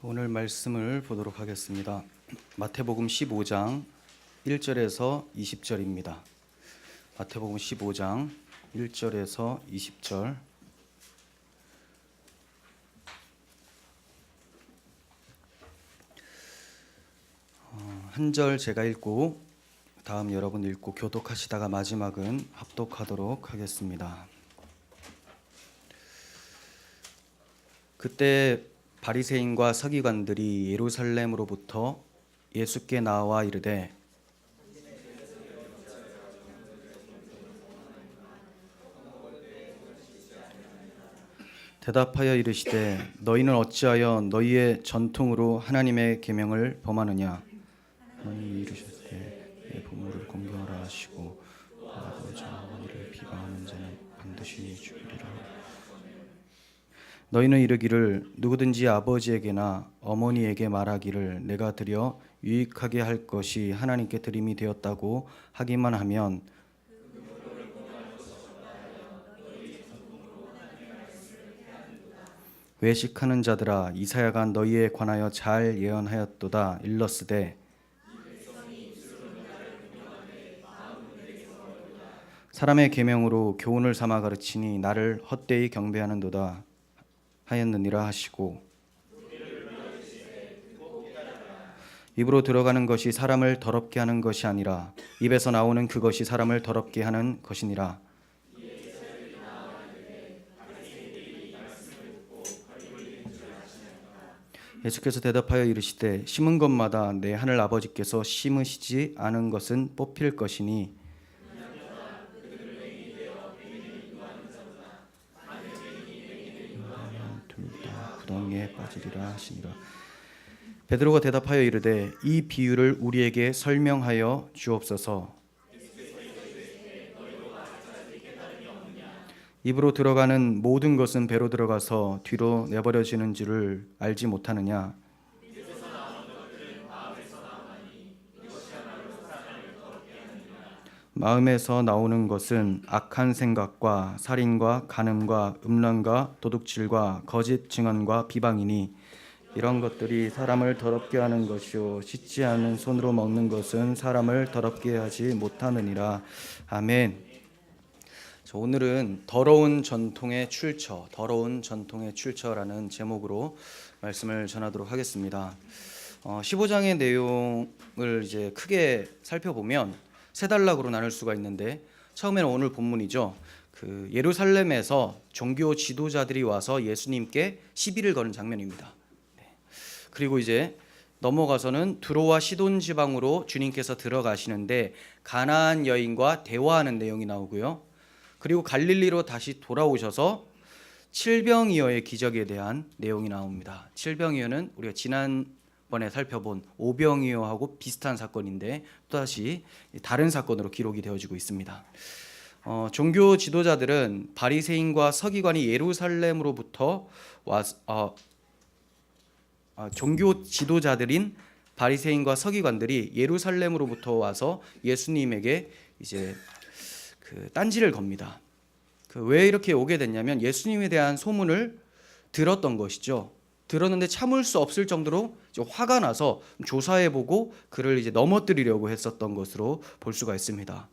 오늘 말씀을 보도록 하겠습니다. 마태복음 15장 1절에서 20절입니다. 마태복음 15장 1절에서 20절. 한 절 제가 읽고 다음 여러분 읽고 교독하시다가 마지막은 합독하도록 하겠습니다. 그때 바리새인과 서기관들이 예루살렘으로부터 예수께 나와 이르되 대답하여 이르시되 너희는 어찌하여 너희의 전통으로 하나님의 계명을 범하느냐. 하나님이 이르셨되 내 부모를 공경하라 하시고 아버지 어머니를 비방하는 자는 반드시 죽이리라. 너희는 이르기를 누구든지 아버지에게나 어머니에게 말하기를 내가 드려 유익하게 할 것이 하나님께 드림이 되었다고 하기만 하면 외식하는 자들아, 이사야가 너희에 관하여 잘 예언하였도다. 일렀으되 사람의 계명으로 교훈을 삼아 가르치니 나를 헛되이 경배하는도다 하였느니라 하시고, 입으로 들어가는 것이 사람을 더럽게 하는 것이 아니라 입에서 나오는 그것이 사람을 더럽게 하는 것이니라. 예수께서 대답하여 이르시되 심은 것마다 내 하늘 아버지께서 심으시지 않은 것은 뽑힐 것이니 둘 다 구덩이에 빠지리라 하시니라. 베드로가 대답하여 이르되 이 비유를 우리에게 설명하여 주옵소서. 입으로 들어가는 모든 것은 배로 들어가서 뒤로 내버려지는 줄을 알지 못하느냐. 마음에서 나오는 것은 악한 생각과 살인과 간음과 음란과 도둑질과 거짓 증언과 비방이니 이런 것들이 사람을 더럽게 하는 것이요 씻지 않은 손으로 먹는 것은 사람을 더럽게 하지 못하느니라. 아멘. 오늘은 더러운 전통의 출처라는 제목으로 말씀을 전하도록 하겠습니다. 15장의 내용을 이제 크게 살펴보면 세 단락으로 나눌 수가 있는데, 처음에는 오늘 본문이죠. 그 예루살렘에서 종교 지도자들이 와서 예수님께 시비를 거는 장면입니다. 그리고 이제 넘어가서는 두로와 시돈 지방으로 주님께서 들어가시는데 가나안 여인과 대화하는 내용이 나오고요. 그리고 갈릴리로 다시 돌아오셔서 칠병이어의 기적에 대한 내용이 나옵니다. 칠병이어는 우리가 지난번에 살펴본 오병이어하고 비슷한 사건인데 또다시 다른 사건으로 기록이 되어지고 있습니다. 종교 지도자들은 바리새인과 서기관이 예루살렘으로부터 종교 지도자들인 바리새인과 서기관들이 예루살렘으로부터 와서 예수님에게 이제 딴지를 겁니다. 왜 이렇게 오게 됐냐면 예수님에 대한 소문을 들었던 것이죠. 들었는데 참을 수 없을 정도로 화가 나서 조사해보고 그를 이제 넘어뜨리려고 했었던 것으로 볼 수가 있습니다.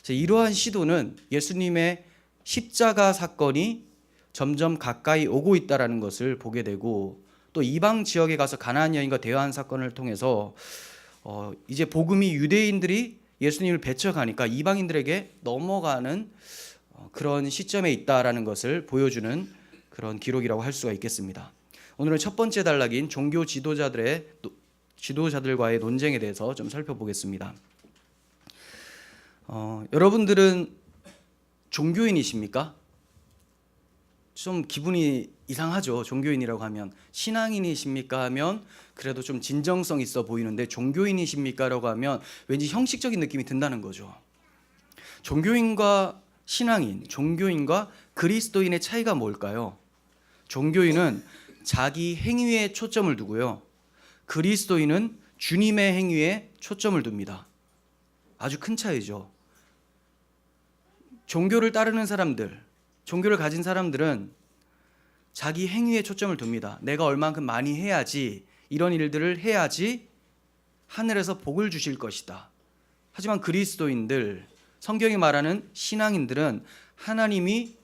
이러한 시도는 예수님의 십자가 사건이 점점 가까이 오고 있다는 것을 보게 되고, 또 이방 지역에 가서 가나안 여인과 대화한 사건을 통해서 이제 복음이 유대인들이 예수님을 배척하니까 이방인들에게 넘어가는 그런 시점에 있다라는 것을 보여주는 그런 기록이라고 할 수가 있겠습니다. 오늘은 첫 번째 단락인 종교 지도자들과의 논쟁에 대해서 좀 살펴보겠습니다. 여러분들은 종교인이십니까? 좀 기분이 이상하죠. 종교인이라고 하면 신앙인이십니까 하면 그래도 좀 진정성 있어 보이는데 종교인이십니까 라고 하면 왠지 형식적인 느낌이 든다는 거죠. 종교인과 신앙인, 종교인과 그리스도인의 차이가 뭘까요? 종교인은 자기 행위에 초점을 두고요, 그리스도인은 주님의 행위에 초점을 둡니다. 아주 큰 차이죠. 종교를 따르는 사람들, 종교를 가진 사람들은 자기 행위에 초점을 둡니다. 내가 얼만큼 많이 해야지 이런 일들을 해야지 하늘에서 복을 주실 것이다. 하지만 그리스도인들, 성경이 말하는 신앙인들은 하나님이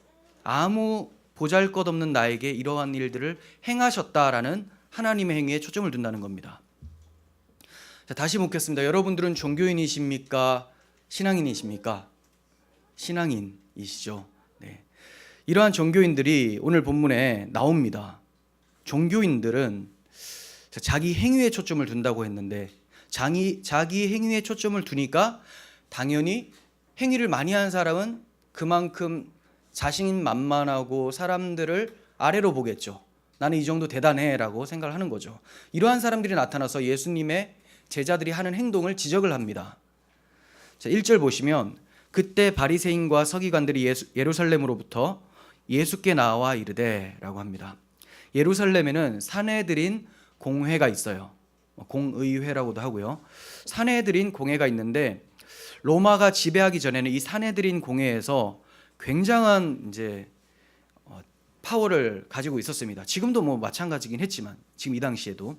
아무 보잘것없는 나에게 이러한 일들을 행하셨다라는 하나님의 행위에 초점을 둔다는 겁니다. 자, 다시 묻겠습니다. 여러분들은 종교인이십니까? 신앙인이십니까? 신앙인이시죠. 네. 이러한 종교인들이 오늘 본문에 나옵니다. 종교인들은 자기 행위에 초점을 둔다고 했는데 자기 행위에 초점을 두니까 당연히 행위를 많이 한 사람은 그만큼 자신만만하고 사람들을 아래로 보겠죠. 나는 이 정도 대단해 라고 생각을 하는 거죠. 이러한 사람들이 나타나서 예수님의 제자들이 하는 행동을 지적을 합니다. 자, 1절 보시면 그때 바리새인과 서기관들이 예루살렘으로부터 예수께 나와 이르되 라고 합니다. 예루살렘에는 산헤드린 공회가 있어요. 공의회라고도 하고요. 산헤드린 공회가 있는데 로마가 지배하기 전에는 이 산헤드린 공회에서 굉장한 이제 파워를 가지고 있었습니다. 지금도 뭐 마찬가지긴 했지만 지금 이 당시에도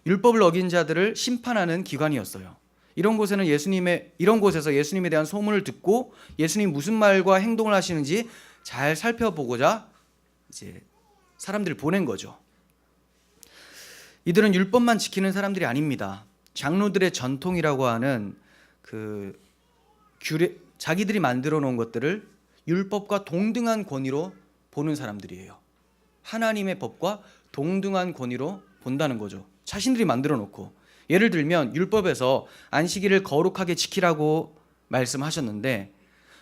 율법을 어긴 자들을 심판하는 기관이었어요. 이런 곳에서 예수님에 대한 소문을 듣고 예수님 무슨 말과 행동을 하시는지 잘 살펴보고자 이제 사람들을 보낸 거죠. 이들은 율법만 지키는 사람들이 아닙니다. 장로들의 전통이라고 하는 그 자기들이 만들어 놓은 것들을 율법과 동등한 권위로 보는 사람들이에요. 하나님의 법과 동등한 권위로 본다는 거죠. 자신들이 만들어 놓고, 예를 들면 율법에서 안식일을 거룩하게 지키라고 말씀하셨는데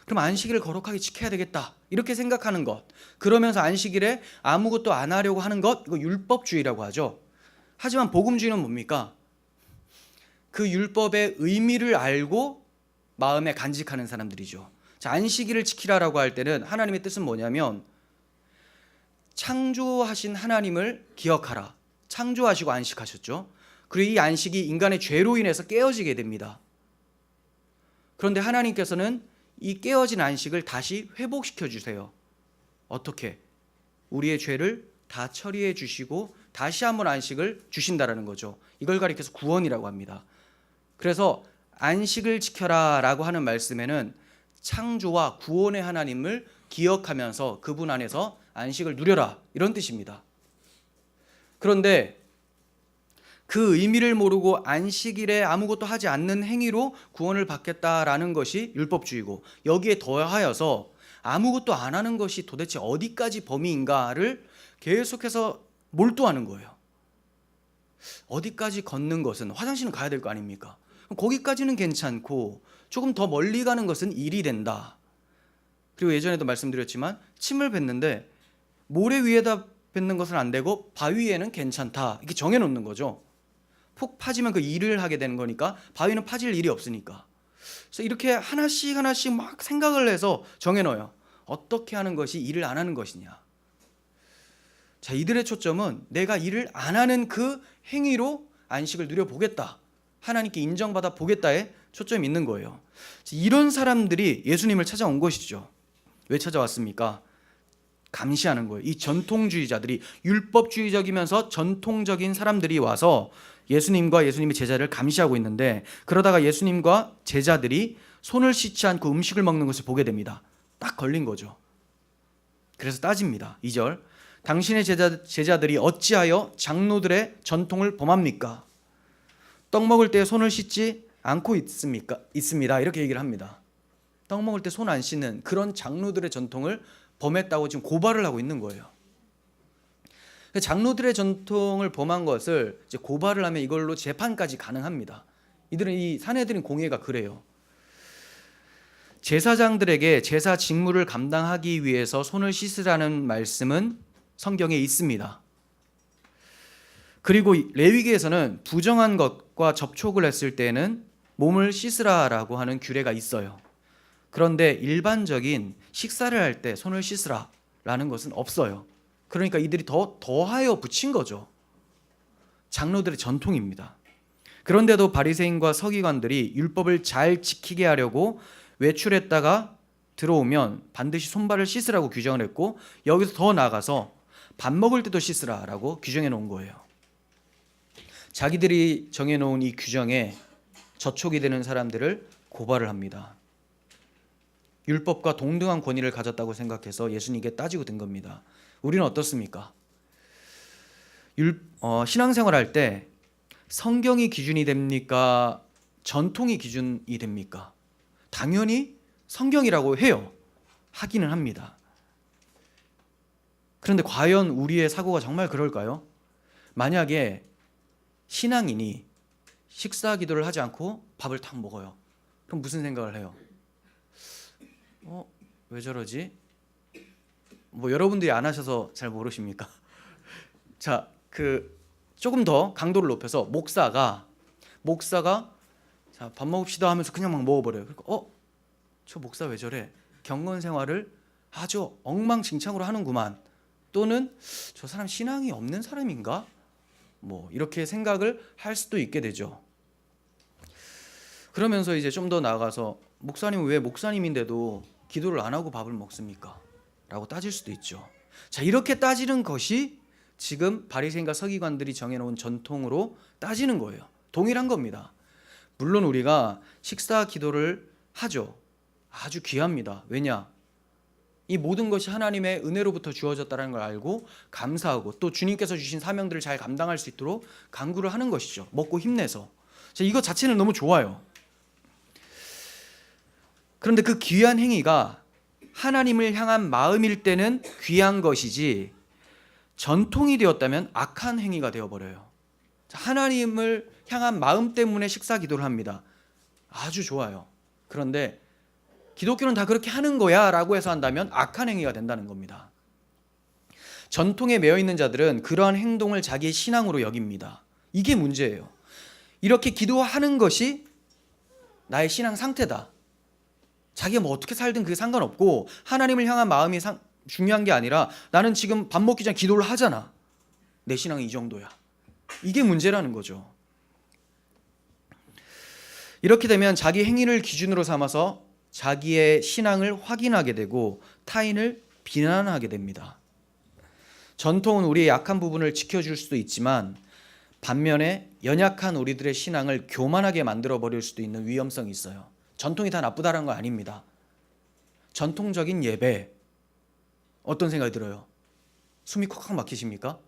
그럼 안식일을 거룩하게 지켜야 되겠다 이렇게 생각하는 것, 그러면서 안식일에 아무것도 안 하려고 하는 것, 이거 율법주의라고 하죠. 하지만 복음주의는 뭡니까? 그 율법의 의미를 알고 마음에 간직하는 사람들이죠. 자, 안식일을 지키라라고 할 때는 하나님의 뜻은 뭐냐면 창조하신 하나님을 기억하라. 창조하시고 안식하셨죠. 그리고 이 안식이 인간의 죄로 인해서 깨어지게 됩니다. 그런데 하나님께서는 이 깨어진 안식을 다시 회복시켜 주세요. 어떻게? 우리의 죄를 다 처리해 주시고 다시 한번 안식을 주신다라는 거죠. 이걸 가리켜서 구원이라고 합니다. 그래서 안식을 지켜라 라고 하는 말씀에는 창조와 구원의 하나님을 기억하면서 그분 안에서 안식을 누려라 이런 뜻입니다. 그런데 그 의미를 모르고 안식일에 아무것도 하지 않는 행위로 구원을 받겠다라는 것이 율법주의고, 여기에 더하여서 아무것도 안 하는 것이 도대체 어디까지 범위인가를 계속해서 몰두하는 거예요. 어디까지 걷는 것은, 화장실은 가야 될 거 아닙니까? 거기까지는 괜찮고 조금 더 멀리 가는 것은 일이 된다. 그리고 예전에도 말씀드렸지만 침을 뱉는데 모래 위에다 뱉는 것은 안 되고 바위에는 괜찮다, 이렇게 정해놓는 거죠. 푹 파지면 그 일을 하게 되는 거니까 바위는 파질 일이 없으니까. 그래서 이렇게 하나씩 막 생각을 해서 정해놓아요. 어떻게 하는 것이 일을 안 하는 것이냐. 자, 이들의 초점은 내가 일을 안 하는 그 행위로 안식을 누려보겠다, 하나님께 인정받아 보겠다에 초점이 있는 거예요. 이런 사람들이 예수님을 찾아온 것이죠. 왜 찾아왔습니까? 감시하는 거예요. 이 전통주의자들이, 율법주의적이면서 전통적인 사람들이 와서 예수님과 예수님의 제자를 감시하고 있는데, 그러다가 예수님과 제자들이 손을 씻지 않고 음식을 먹는 것을 보게 됩니다. 딱 걸린 거죠. 그래서 따집니다. 2절, 당신의 제자들이 어찌하여 장로들의 전통을 범합니까? 떡 먹을 때 손을 씻지 않고 있습니다. 이렇게 얘기를 합니다. 떡 먹을 때 손 안 씻는 그런 장로들의 전통을 범했다고 지금 고발을 하고 있는 거예요. 장로들의 전통을 범한 것을 이제 고발을 하면 이걸로 재판까지 가능합니다. 이들은, 이 산헤드린 공회가 그래요. 제사장들에게 제사 직무를 감당하기 위해서 손을 씻으라는 말씀은 성경에 있습니다. 그리고 레위기에서는 부정한 것과 접촉을 했을 때는 몸을 씻으라라고 하는 규례가 있어요. 그런데 일반적인 식사를 할 때 손을 씻으라라는 것은 없어요. 그러니까 이들이 더하여 붙인 거죠. 장로들의 전통입니다. 그런데도 바리새인과 서기관들이 율법을 잘 지키게 하려고 외출했다가 들어오면 반드시 손발을 씻으라고 규정을 했고, 여기서 더 나아가서 밥 먹을 때도 씻으라라고 규정해 놓은 거예요. 자기들이 정해놓은 이 규정에 저촉이 되는 사람들을 고발을 합니다. 율법과 동등한 권위를 가졌다고 생각해서 예수님께 따지고 든 겁니다. 우리는 어떻습니까? 신앙생활할 때 성경이 기준이 됩니까? 전통이 기준이 됩니까? 당연히 성경이라고 해요. 하기는 합니다. 그런데 과연 우리의 사고가 정말 그럴까요? 만약에 신앙인이 식사 기도를 하지 않고 밥을 탁 먹어요. 그럼 무슨 생각을 해요? 왜 저러지? 뭐 여러분들이 안 하셔서 잘 모르십니까? 자, 조금 더 강도를 높여서 목사가 자, 밥 먹읍시다 하면서 그냥 막 먹어버려요. 그러니까 저 목사 왜 저래? 경건 생활을 아주 엉망진창으로 하는구만. 또는 저 사람 신앙이 없는 사람인가? 뭐 이렇게 생각을 할 수도 있게 되죠. 그러면서 이제 좀 더 나아가서 목사님은 왜 목사님인데도 기도를 안 하고 밥을 먹습니까? 라고 따질 수도 있죠. 자, 이렇게 따지는 것이 지금 바리새인과 서기관들이 정해놓은 전통으로 따지는 거예요. 동일한 겁니다. 물론 우리가 식사 기도를 하죠. 아주 귀합니다. 왜냐? 이 모든 것이 하나님의 은혜로부터 주어졌다는 걸 알고 감사하고 또 주님께서 주신 사명들을 잘 감당할 수 있도록 간구를 하는 것이죠. 먹고 힘내서. 자, 이거 자체는 너무 좋아요. 그런데 그 귀한 행위가 하나님을 향한 마음일 때는 귀한 것이지 전통이 되었다면 악한 행위가 되어버려요. 하나님을 향한 마음 때문에 식사 기도를 합니다. 아주 좋아요. 그런데 기독교는 다 그렇게 하는 거야 라고 해서 한다면 악한 행위가 된다는 겁니다. 전통에 매여 있는 자들은 그러한 행동을 자기의 신앙으로 여깁니다. 이게 문제예요. 이렇게 기도하는 것이 나의 신앙 상태다. 자기가 뭐 어떻게 살든 그게 상관없고 하나님을 향한 마음이 중요한 게 아니라 나는 지금 밥 먹기 전에 기도를 하잖아. 내 신앙은 이 정도야. 이게 문제라는 거죠. 이렇게 되면 자기 행위를 기준으로 삼아서 자기의 신앙을 확인하게 되고 타인을 비난하게 됩니다. 전통은 우리의 약한 부분을 지켜줄 수도 있지만 반면에 연약한 우리들의 신앙을 교만하게 만들어버릴 수도 있는 위험성이 있어요. 전통이 다 나쁘다는 거 아닙니다. 전통적인 예배 어떤 생각이 들어요? 숨이 콱콱 막히십니까?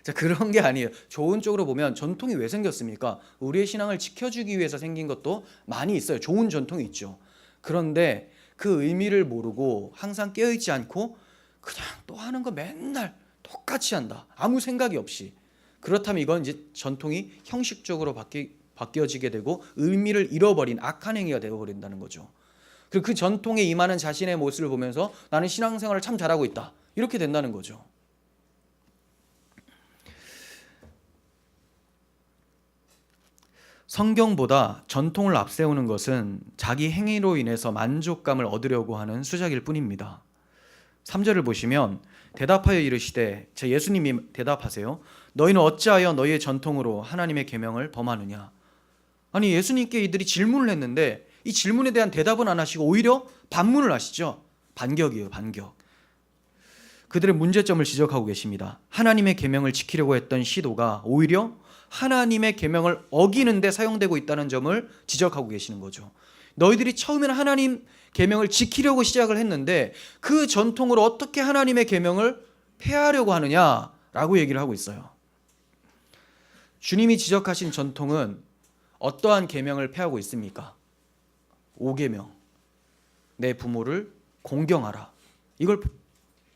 자, 그런 게 아니에요. 좋은 쪽으로 보면 전통이 왜 생겼습니까? 우리의 신앙을 지켜주기 위해서 생긴 것도 많이 있어요. 좋은 전통이 있죠. 그런데 그 의미를 모르고 항상 깨어있지 않고 그냥 또 하는 거 맨날 똑같이 한다. 아무 생각이 없이. 그렇다면 이건 이제 전통이 형식적으로 바뀌어지게 되고 의미를 잃어버린 악한 행위가 되어버린다는 거죠. 그리고 그 전통에 임하는 자신의 모습을 보면서 나는 신앙생활을 참 잘하고 있다. 이렇게 된다는 거죠. 성경보다 전통을 앞세우는 것은 자기 행위로 인해서 만족감을 얻으려고 하는 수작일 뿐입니다. 3절을 보시면 대답하여 이르시되, 제 예수님이 대답하세요. 너희는 어찌하여 너희의 전통으로 하나님의 계명을 범하느냐. 아니, 예수님께 이들이 질문을 했는데 이 질문에 대한 대답은 안 하시고 오히려 반문을 하시죠. 반격이에요, 반격. 그들의 문제점을 지적하고 계십니다. 하나님의 계명을 지키려고 했던 시도가 오히려 하나님의 계명을 어기는 데 사용되고 있다는 점을 지적하고 계시는 거죠. 너희들이 처음에는 하나님 계명을 지키려고 시작을 했는데 그 전통으로 어떻게 하나님의 계명을 폐하려고 하느냐라고 얘기를 하고 있어요. 주님이 지적하신 전통은 어떠한 계명을 폐하고 있습니까? 5계명. 내 부모를 공경하라. 이걸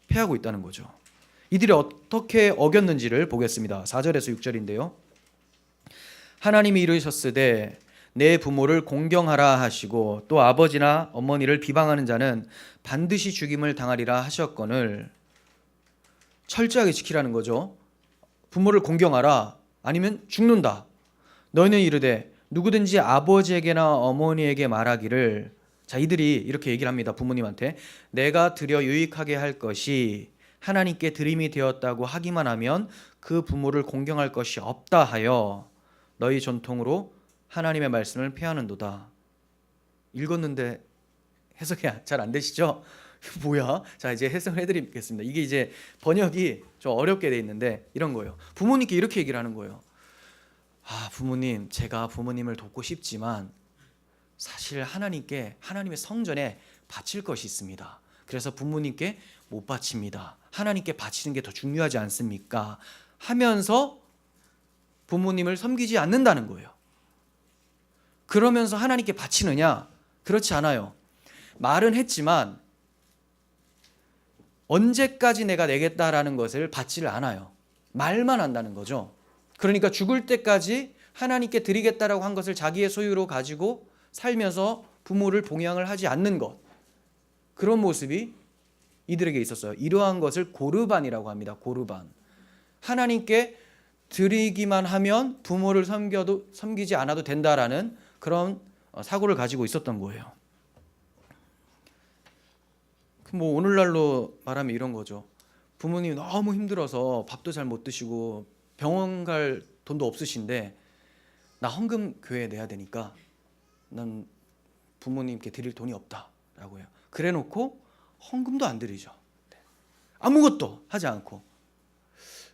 폐하고 있다는 거죠. 이들이 어떻게 어겼는지를 보겠습니다. 4절에서 6절인데요. 하나님이 이르셨으되 내 부모를 공경하라 하시고 또 아버지나 어머니를 비방하는 자는 반드시 죽임을 당하리라 하셨거늘. 철저하게 지키라는 거죠. 부모를 공경하라 아니면 죽는다. 너희는 이르되 누구든지 아버지에게나 어머니에게 말하기를, 자, 이들이 이렇게 얘기를 합니다. 부모님한테 내가 드려 유익하게 할 것이 하나님께 드림이 되었다고 하기만 하면 그 부모를 공경할 것이 없다 하여 너희 전통으로 하나님의 말씀을 폐하는도다. 읽었는데 해석이 잘 안 되시죠? 뭐야? 자, 이제 해석을 해드리겠습니다. 이게 이제 번역이 좀 어렵게 돼 있는데 이런 거예요. 부모님께 이렇게 얘기를 하는 거예요. 부모님, 제가 부모님을 돕고 싶지만 사실 하나님의 성전에 바칠 것이 있습니다. 그래서 부모님께 못 바칩니다. 하나님께 바치는 게 더 중요하지 않습니까? 하면서 부모님을 섬기지 않는다는 거예요. 그러면서 하나님께 바치느냐? 그렇지 않아요. 말은 했지만 언제까지 내가 내겠다라는 것을 받지를 않아요. 말만 한다는 거죠. 그러니까 죽을 때까지 하나님께 드리겠다라고 한 것을 자기의 소유로 가지고 살면서 부모를 봉양을 하지 않는 것, 그런 모습이 이들에게 있었어요. 이러한 것을 고르반이라고 합니다. 고르반. 하나님께 드리기만 하면 부모를 섬기지 않아도 된다라는 그런 사고를 가지고 있었던 거예요. 뭐 오늘날로 말하면 이런 거죠. 부모님이 너무 힘들어서 밥도 잘 못 드시고 병원 갈 돈도 없으신데 나 헌금 교회에 내야 되니까 난 부모님께 드릴 돈이 없다라고 해요. 그래 놓고 헌금도 안 드리죠. 아무것도 하지 않고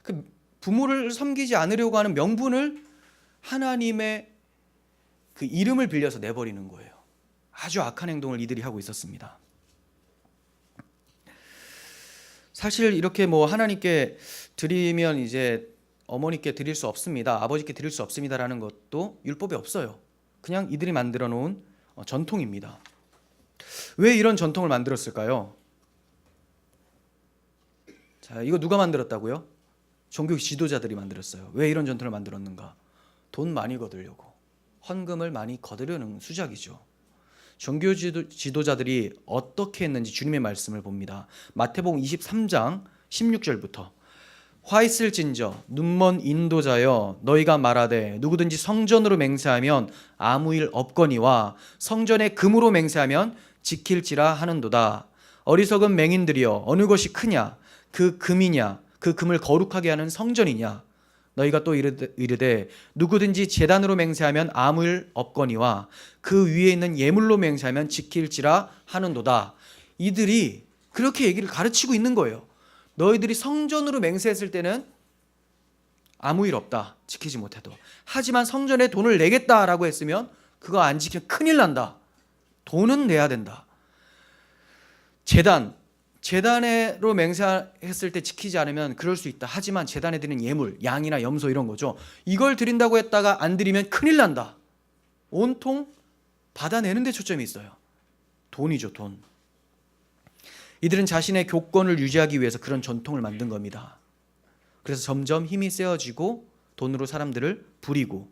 그 부모를 섬기지 않으려고 하는 명분을 하나님의 그 이름을 빌려서 내버리는 거예요. 아주 악한 행동을 이들이 하고 있었습니다. 사실 이렇게 뭐 하나님께 드리면 이제 어머니께 드릴 수 없습니다, 아버지께 드릴 수 없습니다라는 것도 율법에 없어요. 그냥 이들이 만들어 놓은 전통입니다. 왜 이런 전통을 만들었을까요? 자, 이거 누가 만들었다고요? 종교 지도자들이 만들었어요. 왜 이런 전통을 만들었는가? 돈 많이 거두려고, 헌금을 많이 거두려는 수작이죠. 종교 지도자들이 어떻게 했는지 주님의 말씀을 봅니다. 마태복음 23장 16절부터 화 있을진저 눈먼 인도자여 너희가 말하되 누구든지 성전으로 맹세하면 아무 일 없거니와 성전에 금으로 맹세하면 지킬지라 하는도다. 어리석은 맹인들이여 어느 것이 크냐? 그 금이냐? 그 금을 거룩하게 하는 성전이냐? 너희가 또 이르되 누구든지 제단으로 맹세하면 아무 일 없거니와 그 위에 있는 예물로 맹세하면 지킬지라 하는도다. 이들이 그렇게 얘기를 가르치고 있는 거예요. 너희들이 성전으로 맹세했을 때는 아무 일 없다, 지키지 못해도. 하지만 성전에 돈을 내겠다라고 했으면 그거 안 지키면 큰일 난다. 돈은 내야 된다. 제단으로 맹세했을 때 지키지 않으면 그럴 수 있다. 하지만 제단에 드리는 예물, 양이나 염소 이런 거죠. 이걸 드린다고 했다가 안 드리면 큰일 난다. 온통 받아내는 데 초점이 있어요. 돈이죠, 돈. 이들은 자신의 교권을 유지하기 위해서 그런 전통을 만든 겁니다. 그래서 점점 힘이 세어지고 돈으로 사람들을 부리고.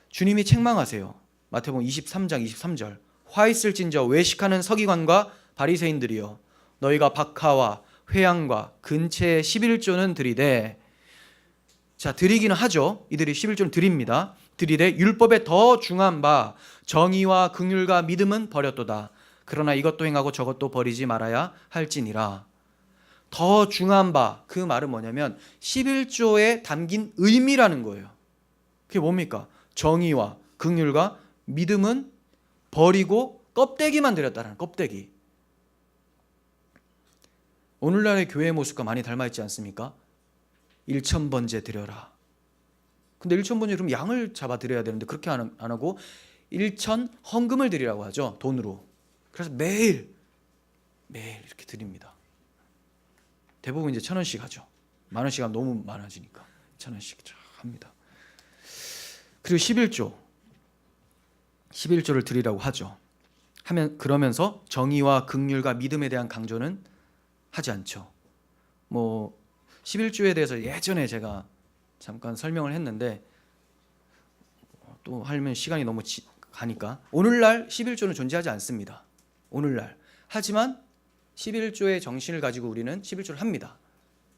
주님이 책망하세요. 마태복음 23장 23절 화 있을진저 외식하는 서기관과 바리새인들이여 너희가 박하와 회양과 근체의 11조는 드리되. 자, 드리기는 하죠. 이들이 11조는 드립니다. 드리되 율법에 더 중한 바 정의와 긍휼과 믿음은 버렸도다. 그러나 이것도 행하고 저것도 버리지 말아야 할지니라. 더 중한 바, 그 말은 뭐냐면 11조에 담긴 의미라는 거예요. 그게 뭡니까? 정의와 긍휼과 믿음은 버리고 껍데기만 드렸다는, 껍데기. 오늘날의 교회의 모습과 많이 닮아있지 않습니까? 1,000번제 드려라. 근데 1,000번제 그럼 양을 잡아 드려야 되는데 그렇게 안 하고 1,000 헌금을 드리라고 하죠. 돈으로. 그래서 매일 이렇게 드립니다. 대부분 이제 1,000원씩 하죠. 10,000원씩 하면 너무 많아지니까 1,000원씩 합니다. 그리고 11조를 드리라고 하죠. 그러면서 정의와 긍휼과 믿음에 대한 강조는 하지 않죠. 뭐 11조에 대해서 예전에 제가 잠깐 설명을 했는데 또 하면 시간이 너무 가니까 오늘날 11조는 존재하지 않습니다. 오늘날. 하지만 11조의 정신을 가지고 우리는 11조를 합니다.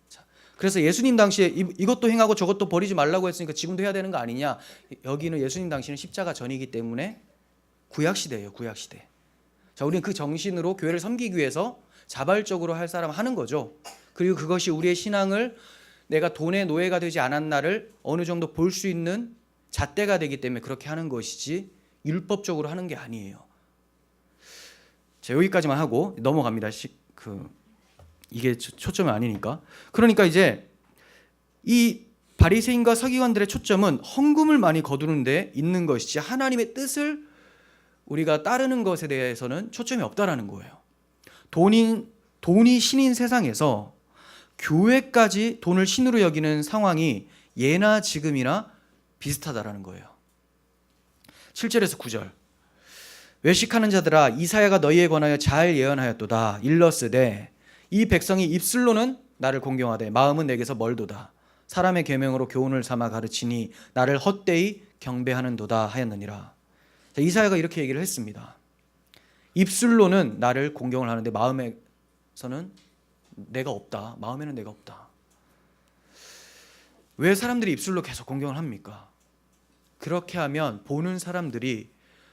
자, 그래서 예수님 당시에 이것도 행하고 저것도 버리지 말라고 했으니까 지금도 해야 되는 거 아니냐. 여기는 예수님 당시는 십자가 전이기 때문에 구약시대예요. 구약시대. 자, 우리는 그 정신으로 교회를 섬기기 위해서 자발적으로 할 사람 하는 거죠. 그리고 그것이 우리의 신앙을 내가 돈의 노예가 되지 않았나를 어느 정도 볼 수 있는 잣대가 되기 때문에 그렇게 하는 것이지 율법적으로 하는 게 아니에요. 자, 여기까지만 하고 넘어갑니다. 이게 초점이 아니니까. 그러니까 이제 이 바리새인과 서기관들의 초점은 헌금을 많이 거두는 데 있는 것이지 하나님의 뜻을 우리가 따르는 것에 대해서는 초점이 없다라는 거예요. 돈이 신인 세상에서 교회까지 돈을 신으로 여기는 상황이 예나 지금이나 비슷하다라는 거예요. 7절에서 9절. 외식하는 자들아, 이사야가 너희에 관하여 잘 예언하였도다. 일러스되 이 백성이 입술로는 나를 공경하되 마음은 내게서 멀도다. 사람의 계명으로 교훈을 삼아 가르치니 나를 헛되이 경배하는도다 하였느니라. 자, 이사야가 이렇게 얘기를 했습니다. 입술로는 나를 공경을 하는데 마음에서는 내가 없다. 마음에는 내가 없다. 왜 사람들이 입술로 계속 공경을 합니까? 그렇게 하면 보는 사람들이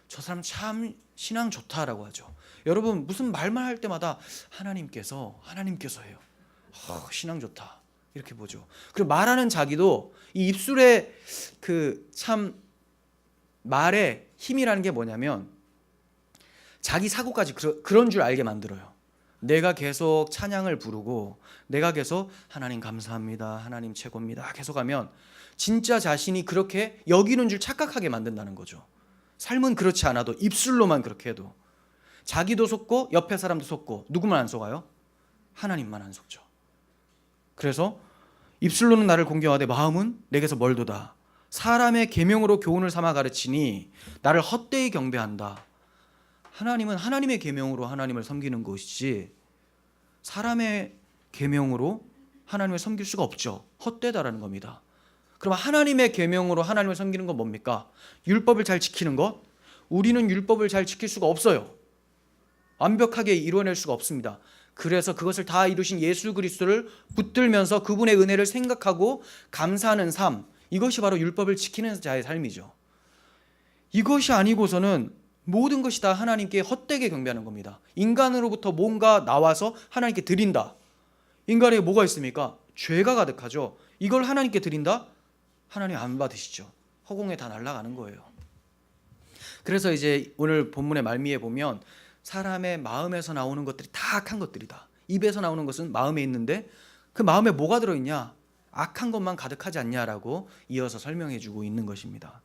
저 사람 참 신앙 좋다라고 하죠. 여러분 무슨 말만 할 때마다 하나님께서 해요. 신앙 좋다 이렇게 보죠. 그리고 말하는 자기도 이 입술의 그 참 말의 힘이라는 게 뭐냐면 자기 사고까지 그런 줄 알게 만들어요. 내가 계속 찬양을 부르고 내가 계속 하나님 감사합니다, 하나님 최고입니다 계속하면 진짜 자신이 그렇게 여기는 줄 착각하게 만든다는 거죠. 삶은 그렇지 않아도 입술로만 그렇게 해도 자기도 속고 옆에 사람도 속고 누구만 안 속아요? 하나님만 안 속죠. 그래서 입술로는 나를 공경하되 마음은 내게서 멀도다. 사람의 계명으로 교훈을 삼아 가르치니 나를 헛되이 경배한다. 하나님은 하나님의 계명으로 하나님을 섬기는 것이지 사람의 계명으로 하나님을 섬길 수가 없죠. 헛되다라는 겁니다. 그럼 하나님의 계명으로 하나님을 섬기는 건 뭡니까? 율법을 잘 지키는 것? 우리는 율법을 잘 지킬 수가 없어요. 완벽하게 이루어낼 수가 없습니다. 그래서 그것을 다 이루신 예수 그리스도를 붙들면서 그분의 은혜를 생각하고 감사하는 삶, 이것이 바로 율법을 지키는 자의 삶이죠. 이것이 아니고서는 모든 것이 다 하나님께 헛되게 경배하는 겁니다. 인간으로부터 뭔가 나와서 하나님께 드린다. 인간에게 뭐가 있습니까? 죄가 가득하죠. 이걸 하나님께 드린다? 하나님 안 받으시죠. 허공에 다 날아가는 거예요. 그래서 이제 오늘 본문의 말미에 보면 사람의 마음에서 나오는 것들이 다 악한 것들이다. 입에서 나오는 것은 마음에 있는데 그 마음에 뭐가 들어있냐? 악한 것만 가득하지 않냐라고 이어서 설명해주고 있는 것입니다.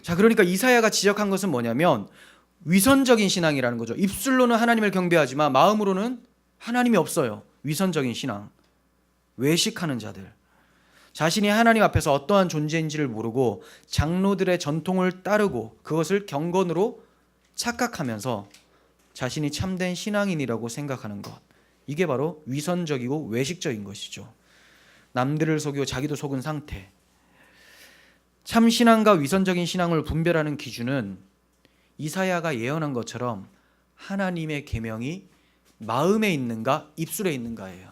자, 그러니까 이사야가 지적한 것은 뭐냐면 위선적인 신앙이라는 거죠. 입술로는 하나님을 경배하지만 마음으로는 하나님이 없어요. 위선적인 신앙, 외식하는 자들, 자신이 하나님 앞에서 어떠한 존재인지를 모르고 장로들의 전통을 따르고 그것을 경건으로 착각하면서 자신이 참된 신앙인이라고 생각하는 것, 이게 바로 위선적이고 외식적인 것이죠. 남들을 속이고 자기도 속은 상태. 참 신앙과 위선적인 신앙을 분별하는 기준은 이사야가 예언한 것처럼 하나님의 계명이 마음에 있는가 입술에 있는가예요.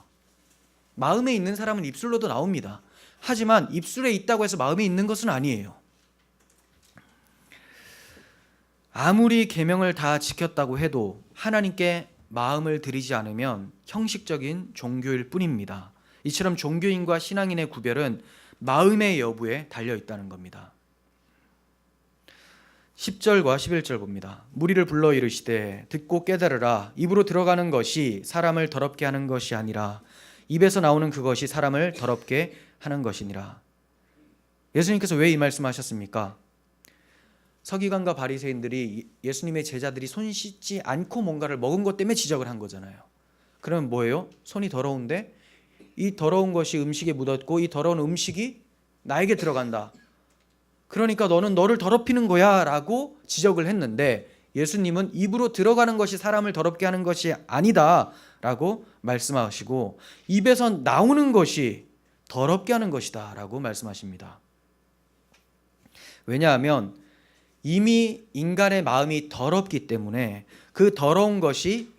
마음에 있는 사람은 입술로도 나옵니다. 하지만 입술에 있다고 해서 마음에 있는 것은 아니에요. 아무리 계명을 다 지켰다고 해도 하나님께 마음을 들이지 않으면 형식적인 종교일 뿐입니다. 이처럼 종교인과 신앙인의 구별은 마음의 여부에 달려 있다는 겁니다. 10절과 11절 봅니다. 무리를 불러 이르시되 듣고 깨달으라. 입으로 들어가는 것이 사람을 더럽게 하는 것이 아니라 입에서 나오는 그것이 사람을 더럽게 하는 것이니라. 예수님께서 왜 이 말씀하셨습니까? 서기관과 바리새인들이 예수님의 제자들이 손 씻지 않고 뭔가를 먹은 것 때문에 지적을 한 거잖아요. 그러면 뭐예요? 손이 더러운데 이 더러운 것이 음식에 묻었고 이 더러운 음식이 나에게 들어간다. 그러니까 너는 너를 더럽히는 거야 라고 지적을 했는데 예수님은 입으로 들어가는 것이 사람을 더럽게 하는 것이 아니다 라고 말씀하시고 입에서 나오는 것이 더럽게 하는 것이다 라고 말씀하십니다. 왜냐하면 이미 인간의 마음이 더럽기 때문에 그 더러운 것이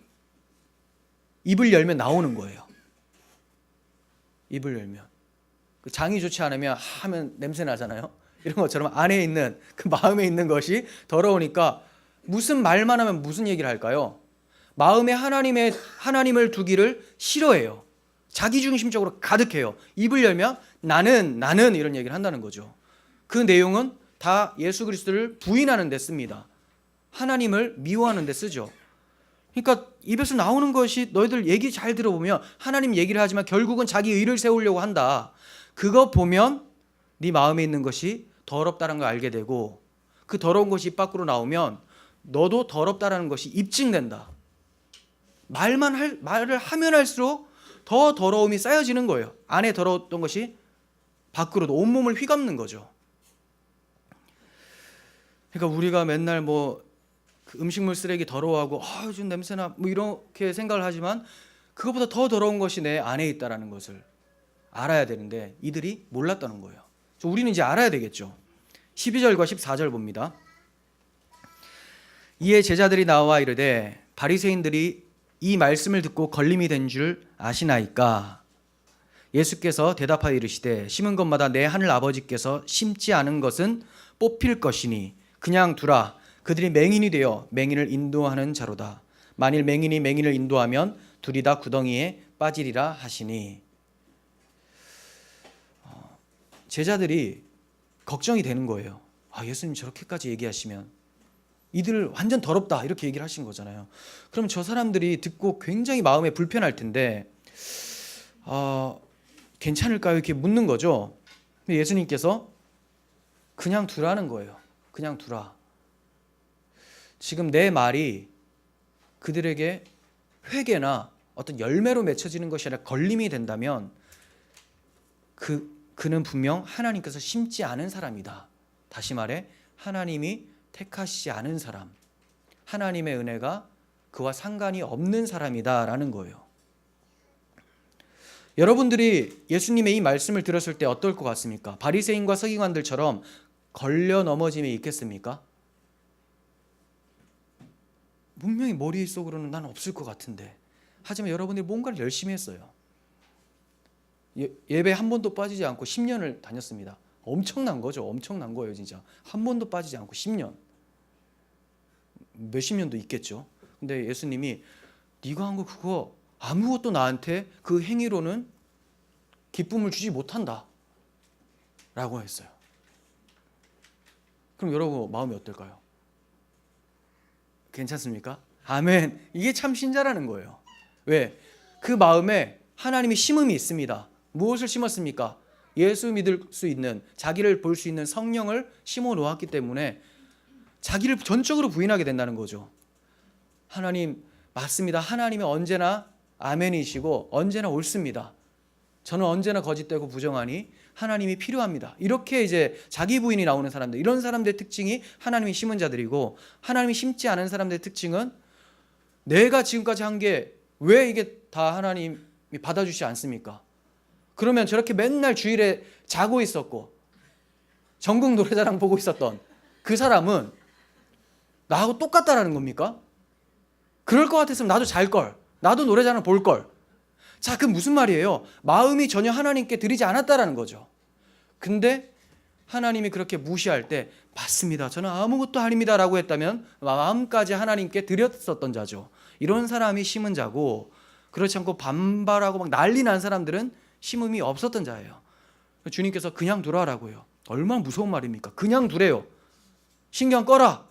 입을 열면 나오는 거예요. 입을 열면 장이 좋지 않으면 하면 냄새 나잖아요. 이런 것처럼 안에 있는 그 마음에 있는 것이 더러우니까 무슨 말만 하면 무슨 얘기를 할까요? 마음에 하나님을 두기를 싫어해요. 자기중심적으로 가득해요. 입을 열면 나는 이런 얘기를 한다는 거죠. 그 내용은 다 예수 그리스도를 부인하는 데 씁니다. 하나님을 미워하는 데 쓰죠. 그러니까 입에서 나오는 것이 너희들 얘기 잘 들어보면 하나님 얘기를 하지만 결국은 자기 의를 세우려고 한다. 그거 보면 네 마음에 있는 것이 더럽다는 걸 알게 되고, 그 더러운 것이 입 밖으로 나오면 너도 더럽다라는 것이 입증된다. 말을 하면 할수록 더 더러움이 쌓여지는 거예요. 안에 더러웠던 것이 밖으로도 온몸을 휘감는 거죠. 그러니까 우리가 맨날 그 음식물 쓰레기 더러워하고 요즘 냄새나 이렇게 생각을 하지만, 그것보다 더 더러운 것이 내 안에 있다라는 것을 알아야 되는데 이들이 몰랐다는 거예요. 우리는 이제 알아야 되겠죠. 12절과 14절 봅니다. 이에 제자들이 나와 이르되 바리새인들이 이 말씀을 듣고 걸림이 된 줄 아시나이까? 예수께서 대답하여 이르시되 심은 것마다 내 하늘 아버지께서 심지 않은 것은 뽑힐 것이니 그냥 두라. 그들이 맹인이 되어 맹인을 인도하는 자로다. 만일 맹인이 맹인을 인도하면 둘이 다 구덩이에 빠지리라 하시니. 제자들이 걱정이 되는 거예요. 예수님 저렇게까지 얘기하시면 이들 완전 더럽다 이렇게 얘기를 하신 거잖아요. 그럼 저 사람들이 듣고 굉장히 마음에 불편할 텐데 괜찮을까요? 이렇게 묻는 거죠. 예수님께서 그냥 두라는 거예요. 그냥 두라. 지금 내 말이 그들에게 회개나 어떤 열매로 맺혀지는 것이 아니라 걸림이 된다면 그는 분명 하나님께서 심지 않은 사람이다. 다시 말해 하나님이 택하시지 않은 사람, 하나님의 은혜가 그와 상관이 없는 사람이다라는 거예요. 여러분들이 예수님의 이 말씀을 들었을 때 어떨 것 같습니까? 바리새인과 서기관들처럼 걸려 넘어짐이 있겠습니까? 분명히 머릿속으로는 난 없을 것 같은데, 하지만 여러분들이 뭔가를 열심히 했어요. 예배 한 번도 빠지지 않고 10년을 다녔습니다. 엄청난 거죠. 엄청난 거예요 진짜. 한 번도 빠지지 않고 10년. 몇십 년도 있겠죠. 근데 예수님이 네가 한 거 그거 아무것도 나한테 그 행위로는 기쁨을 주지 못한다 라고 했어요. 그럼 여러분 마음이 어떨까요? 괜찮습니까? 아멘. 이게 참 신자라는 거예요. 왜? 그 마음에 하나님이 심음이 있습니다. 무엇을 심었습니까? 예수 믿을 수 있는, 자기를 볼 수 있는 성령을 심어 놓았기 때문에 자기를 전적으로 부인하게 된다는 거죠. 하나님 맞습니다. 하나님은 언제나 아멘이시고 언제나 옳습니다. 저는 언제나 거짓되고 부정하니 하나님이 필요합니다. 이렇게 이제 자기 부인이 나오는 사람들, 이런 사람들의 특징이 하나님이 심은 자들이고, 하나님이 심지 않은 사람들의 특징은 내가 지금까지 한 게 왜 이게 다 하나님이 받아주지 않습니까? 그러면 저렇게 맨날 주일에 자고 있었고 전국 노래자랑 보고 있었던 그 사람은 나하고 똑같다라는 겁니까? 그럴 것 같았으면 나도 잘걸, 나도 노래자랑 볼걸. 자, 그럼 무슨 말이에요? 마음이 전혀 하나님께 드리지 않았다라는 거죠. 근데 하나님이 그렇게 무시할 때 맞습니다, 저는 아무것도 아닙니다 라고 했다면 마음까지 하나님께 드렸었던 자죠. 이런 사람이 심은 자고, 그렇지 않고 반발하고 막 난리 난 사람들은 심음이 없었던 자예요. 주님께서 그냥 두라라고요. 얼마나 무서운 말입니까? 그냥 두래요. 신경 꺼라.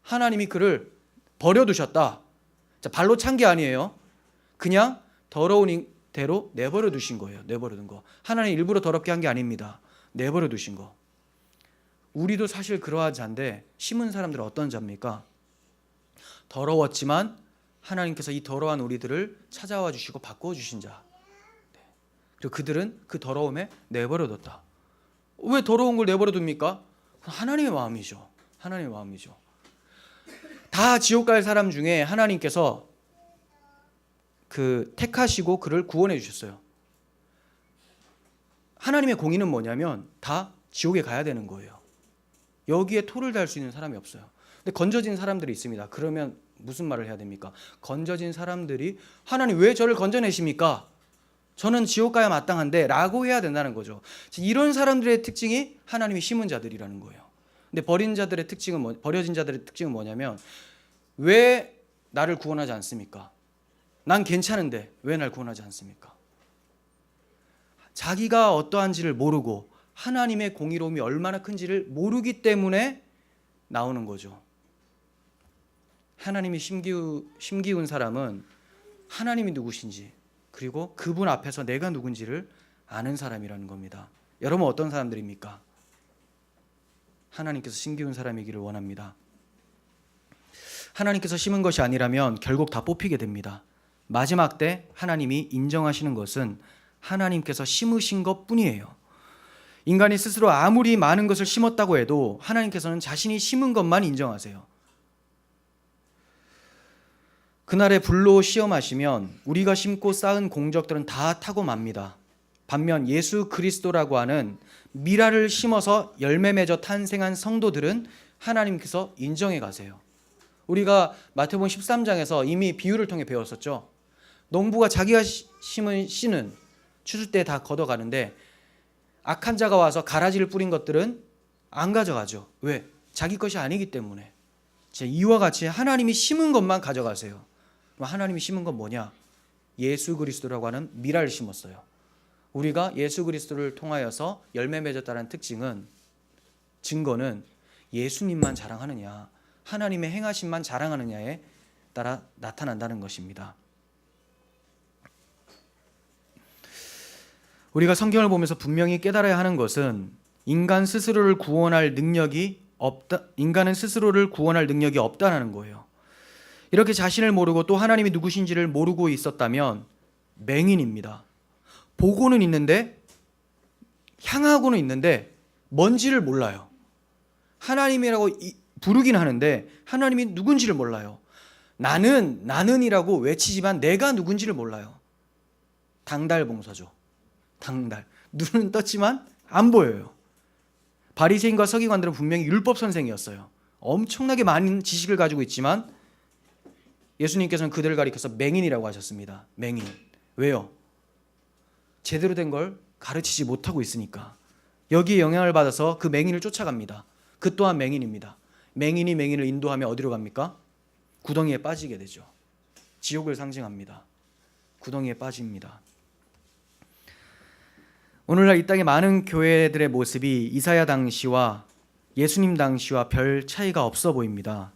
하나님이 그를 버려두셨다. 자, 발로 찬 게 아니에요. 그냥 더러운 대로 내버려 두신 거예요. 내버려 둔 거. 하나님 일부러 더럽게 한 게 아닙니다. 내버려 두신 거. 우리도 사실 그러한 자인데, 심은 사람들은 어떤 자입니까? 더러웠지만 하나님께서 이 더러운 우리들을 찾아와 주시고 바꿔주신 자. 그리고 그들은 그 더러움에 내버려 뒀다. 왜 더러운 걸 내버려 둡니까? 하나님의 마음이죠. 하나님의 마음이죠. 다 지옥 갈 사람 중에 하나님께서 택하시고 그를 구원해 주셨어요. 하나님의 공의는 뭐냐면 다 지옥에 가야 되는 거예요. 여기에 토를 달 수 있는 사람이 없어요. 근데 건져진 사람들이 있습니다. 그러면 무슨 말을 해야 됩니까? 건져진 사람들이 하나님 왜 저를 건져내십니까? 저는 지옥 가야 마땅한데 라고 해야 된다는 거죠. 이런 사람들의 특징이 하나님이 심은 자들이라는 거예요. 근데 버려진 자들의 특징은 뭐냐면, 왜 나를 구원하지 않습니까? 난 괜찮은데 왜 날 구원하지 않습니까? 자기가 어떠한지를 모르고 하나님의 공의로움이 얼마나 큰지를 모르기 때문에 나오는 거죠. 하나님이 심기운 사람은 하나님이 누구신지, 그리고 그분 앞에서 내가 누군지를 아는 사람이라는 겁니다. 여러분 어떤 사람들입니까? 하나님께서 심기운 사람이기를 원합니다. 하나님께서 심은 것이 아니라면 결국 다 뽑히게 됩니다. 마지막 때 하나님이 인정하시는 것은 하나님께서 심으신 것뿐이에요. 인간이 스스로 아무리 많은 것을 심었다고 해도 하나님께서는 자신이 심은 것만 인정하세요. 그날의 불로 시험하시면 우리가 심고 쌓은 공적들은 다 타고 맙니다. 반면 예수 그리스도라고 하는 미라를 심어서 열매 맺어 탄생한 성도들은 하나님께서 인정해 가세요. 우리가 마태복음 13장에서 이미 비유를 통해 배웠었죠. 농부가 자기가 심은 씨는 추수 때 다 걷어가는데 악한 자가 와서 가라지를 뿌린 것들은 안 가져가죠. 왜? 자기 것이 아니기 때문에. 이와 같이 하나님이 심은 것만 가져가세요. 그럼 하나님이 심은 건 뭐냐? 예수 그리스도라고 하는 미라를 심었어요. 우리가 예수 그리스도를 통하여서 열매 맺었다는 증거는 예수님만 자랑하느냐, 하나님의 행하심만 자랑하느냐에 따라 나타난다는 것입니다. 우리가 성경을 보면서 분명히 깨달아야 하는 것은 인간은 스스로를 구원할 능력이 없다는 거예요. 이렇게 자신을 모르고 또 하나님이 누구신지를 모르고 있었다면 맹인입니다. 보고는 있는데 향하고는 있는데 뭔지를 몰라요. 하나님이라고 부르긴 하는데 하나님이 누군지를 몰라요. 나는이라고 외치지만 내가 누군지를 몰라요. 당달봉사죠. 당달. 눈은 떴지만 안 보여요. 바리새인과 서기관들은 분명히 율법 선생이었어요. 엄청나게 많은 지식을 가지고 있지만 예수님께서는 그들을 가리켜서 맹인이라고 하셨습니다. 맹인. 왜요? 제대로 된 걸 가르치지 못하고 있으니까. 여기에 영향을 받아서 그 맹인을 쫓아갑니다. 그 또한 맹인입니다. 맹인이 맹인을 인도하며 어디로 갑니까? 구덩이에 빠지게 되죠. 지옥을 상징합니다. 구덩이에 빠집니다. 오늘날 이 땅의 많은 교회들의 모습이 이사야 당시와 예수님 당시와 별 차이가 없어 보입니다.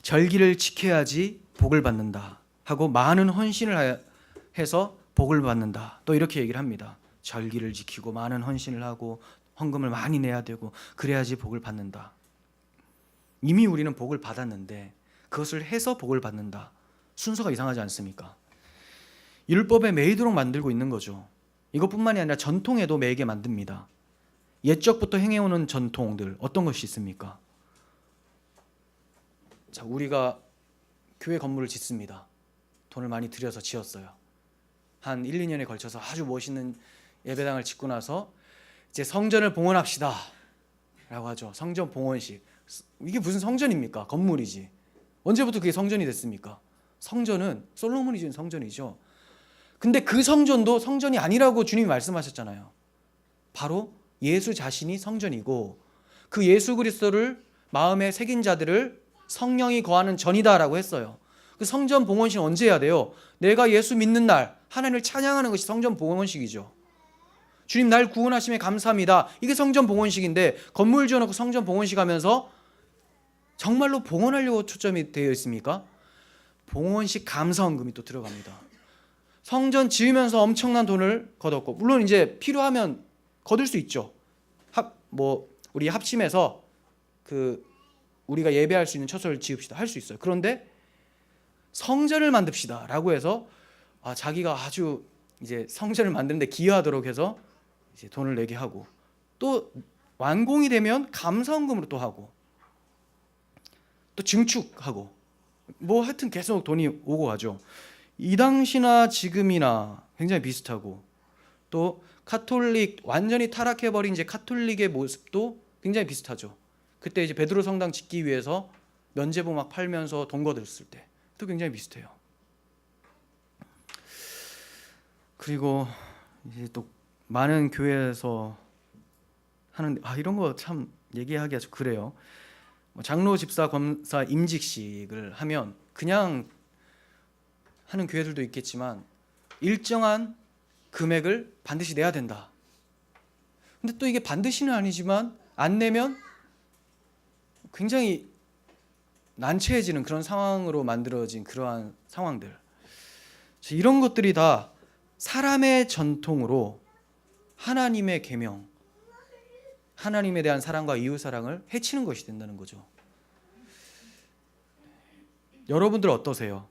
절기를 지켜야지 복을 받는다 하고 많은 헌신을 해서 복을 받는다. 또 이렇게 얘기를 합니다. 절기를 지키고 많은 헌신을 하고 헌금을 많이 내야 되고 그래야지 복을 받는다. 이미 우리는 복을 받았는데 그것을 해서 복을 받는다. 순서가 이상하지 않습니까? 율법에 매이도록 만들고 있는 거죠. 이것뿐만이 아니라 전통에도 매이게 만듭니다. 옛적부터 행해오는 전통들 어떤 것이 있습니까? 자, 우리가 교회 건물을 짓습니다. 돈을 많이 들여서 지었어요. 한 1, 2년에 걸쳐서 아주 멋있는 예배당을 짓고 나서 이제 성전을 봉헌합시다 라고 하죠. 성전 봉헌식. 이게 무슨 성전입니까? 건물이지. 언제부터 그게 성전이 됐습니까? 성전은 솔로몬이 지은 성전이죠. 근데 그 성전도 성전이 아니라고 주님이 말씀하셨잖아요. 바로 예수 자신이 성전이고 그 예수 그리스도를 마음에 새긴 자들을 성령이 거하는 전이다라고 했어요. 그 성전 봉헌식 언제 해야 돼요? 내가 예수 믿는 날 하나님을 찬양하는 것이 성전 봉헌식이죠. 주님 날 구원하심에 감사합니다. 이게 성전 봉헌식인데 건물 지어놓고 성전 봉헌식 하면서 정말로 봉헌하려고 초점이 되어 있습니까? 봉헌식 감사헌금이 또 들어갑니다. 성전 지으면서 엄청난 돈을 거뒀고 물론 이제 필요하면 거둘 수 있죠. 우리 합심해서 우리가 예배할 수 있는 처소를 지읍시다 할 수 있어요. 그런데 성전을 만듭시다라고 해서 자기가 아주 이제 성전을 만드는데 기여하도록 해서 이제 돈을 내게 하고 또 완공이 되면 감사헌금으로 또 하고 또 증축하고 하여튼 계속 돈이 오고 가죠. 이 당시나 지금이나 굉장히 비슷하고 또 카톨릭 완전히 타락해버린 이제 카톨릭의 모습도 굉장히 비슷하죠. 그때 이제 베드로 성당 짓기 위해서 면죄부 막 팔면서 돈 거뒀을 때도 굉장히 비슷해요. 그리고 이제 또 많은 교회에서 하는 이런 거 참 얘기하기가 좀 그래요. 장로, 집사, 검사 임직식을 하면 그냥 하는 교회들도 있겠지만 일정한 금액을 반드시 내야 된다. 근데 또 이게 반드시는 아니지만 안 내면 굉장히 난처해지는 그런 상황으로 만들어진 그러한 상황들. 이런 것들이 다 사람의 전통으로 하나님의 계명, 하나님에 대한 사랑과 이웃 사랑을 해치는 것이 된다는 거죠. 여러분들 어떠세요?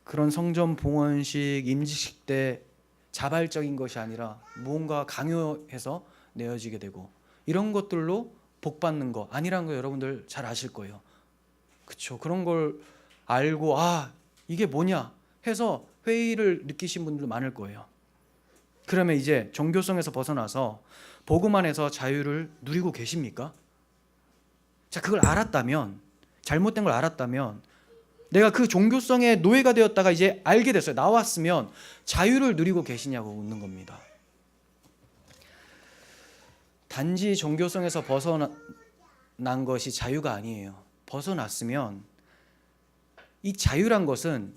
그런 성전 봉헌식, 임직식 때 자발적인 것이 아니라 무언가 강요해서 내어지게 되고 이런 것들로 복 받는 거 아니라는 거 여러분들 잘 아실 거예요. 그렇죠? 그런 걸 알고 이게 뭐냐 해서 회의를 느끼신 분들도 많을 거예요. 그러면 이제 종교성에서 벗어나서 복음 안에서 자유를 누리고 계십니까? 자, 그걸 알았다면, 잘못된 걸 알았다면, 내가 그 종교성의 노예가 되었다가 이제 알게 됐어요. 나왔으면 자유를 누리고 계시냐고 묻는 겁니다. 단지 종교성에서 벗어난 것이 자유가 아니에요. 벗어났으면 이 자유란 것은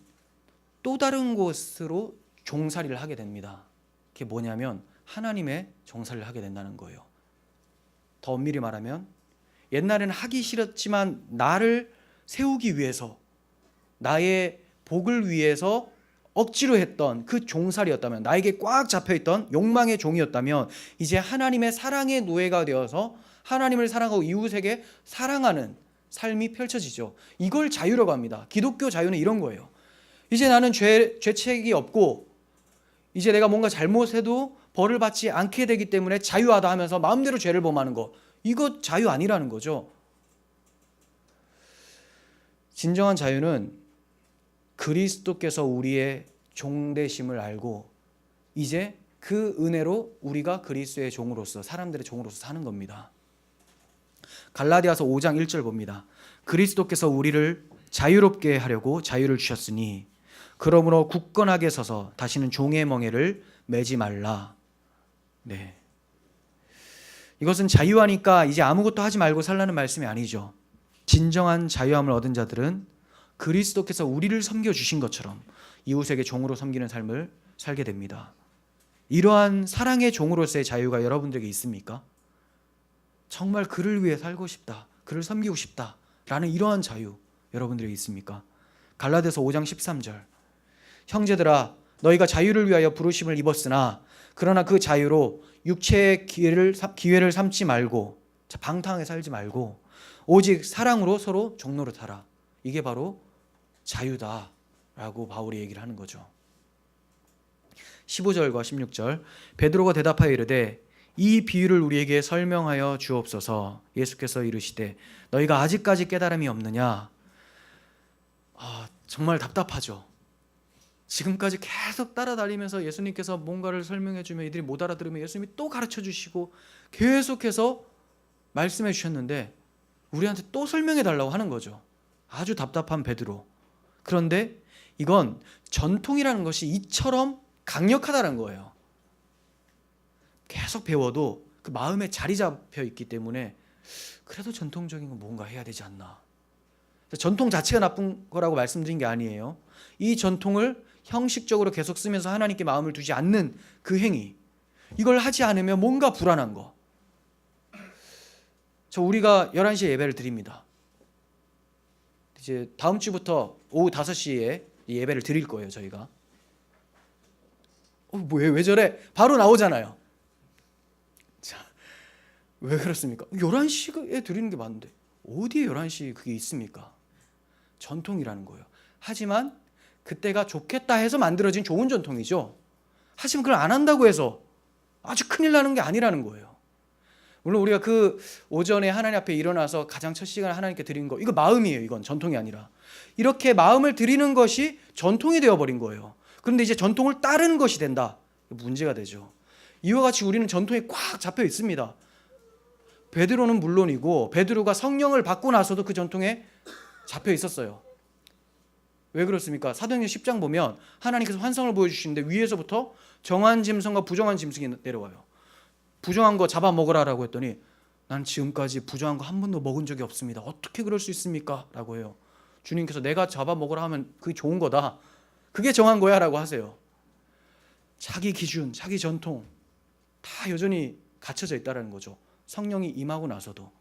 또 다른 곳으로 종살이를 하게 됩니다. 그게 뭐냐면 하나님의 종살이를 하게 된다는 거예요. 더 엄밀히 말하면 옛날에는 하기 싫었지만 나를 세우기 위해서, 나의 복을 위해서 억지로 했던 그 종살이였다면, 나에게 꽉 잡혀있던 욕망의 종이었다면 이제 하나님의 사랑의 노예가 되어서 하나님을 사랑하고 이웃에게 사랑하는 삶이 펼쳐지죠. 이걸 자유라고 합니다. 기독교 자유는 이런 거예요. 이제 나는 죄책이 없고 이제 내가 뭔가 잘못해도 벌을 받지 않게 되기 때문에 자유하다 하면서 마음대로 죄를 범하는 거, 이거 자유 아니라는 거죠. 진정한 자유는 그리스도께서 우리의 종되심을 알고 이제 그 은혜로 우리가 그리스도의 종으로서, 사람들의 종으로서 사는 겁니다. 갈라디아서 5장 1절 봅니다. 그리스도께서 우리를 자유롭게 하려고 자유를 주셨으니 그러므로 굳건하게 서서 다시는 종의 멍에를 매지 말라. 네. 이것은 자유하니까 이제 아무것도 하지 말고 살라는 말씀이 아니죠. 진정한 자유함을 얻은 자들은 그리스도께서 우리를 섬겨주신 것처럼 이웃에게 종으로 섬기는 삶을 살게 됩니다. 이러한 사랑의 종으로서의 자유가 여러분들에게 있습니까? 정말 그를 위해 살고 싶다, 그를 섬기고 싶다 라는 이러한 자유 여러분들에게 있습니까? 갈라디아서 5장 13절, 형제들아 너희가 자유를 위하여 부르심을 입었으나 그러나 그 자유로 육체의 기회를 삼지 말고, 방탕하게 살지 말고 오직 사랑으로 서로 종로를 타라. 이게 바로 자유다라고 바울이 얘기를 하는 거죠. 15절과 16절, 베드로가 대답하여 이르되 이 비유를 우리에게 설명하여 주옵소서. 예수께서 이르시되 너희가 아직까지 깨달음이 없느냐. 정말 답답하죠. 지금까지 계속 따라다니면서 예수님께서 뭔가를 설명해 주면 이들이 못 알아들으면 예수님이 또 가르쳐 주시고 계속해서 말씀해 주셨는데 우리한테 또 설명해 달라고 하는 거죠. 아주 답답한 베드로. 그런데 이건 전통이라는 것이 이처럼 강력하다는 거예요. 계속 배워도 그 마음에 자리 잡혀 있기 때문에 그래도 전통적인 건 뭔가 해야 되지 않나. 전통 자체가 나쁜 거라고 말씀드린 게 아니에요. 이 전통을 형식적으로 계속 쓰면서 하나님께 마음을 두지 않는 그 행위, 이걸 하지 않으면 뭔가 불안한 거. 우리가 11시에 예배를 드립니다. 이제 다음 주부터 오후 5시에 예배를 드릴 거예요. 저희가 왜 저래? 바로 나오잖아요. 자, 왜 그렇습니까? 11시에 드리는 게 맞는데 어디에 11시 그게 있습니까? 전통이라는 거예요. 하지만 그때가 좋겠다 해서 만들어진 좋은 전통이죠. 하지만 그걸 안 한다고 해서 아주 큰일 나는 게 아니라는 거예요. 물론 우리가 그 오전에 하나님 앞에 일어나서 가장 첫 시간을 하나님께 드리는 거, 이거 마음이에요. 이건 전통이 아니라 이렇게 마음을 드리는 것이 전통이 되어버린 거예요. 그런데 이제 전통을 따르는 것이 된다, 문제가 되죠. 이와 같이 우리는 전통에 꽉 잡혀 있습니다. 베드로는 물론이고 베드로가 성령을 받고 나서도 그 전통에 잡혀 있었어요. 왜 그렇습니까? 사도행전 10장 보면 하나님께서 환상을 보여주시는데 위에서부터 정한 짐승과 부정한 짐승이 내려와요. 부정한 거 잡아먹으라라고 했더니 난 지금까지 부정한 거 한 번도 먹은 적이 없습니다. 어떻게 그럴 수 있습니까? 라고 해요. 주님께서 내가 잡아먹으라 하면 그게 좋은 거다, 그게 정한 거야 라고 하세요. 자기 기준, 자기 전통 다 여전히 갇혀져 있다는 거죠. 성령이 임하고 나서도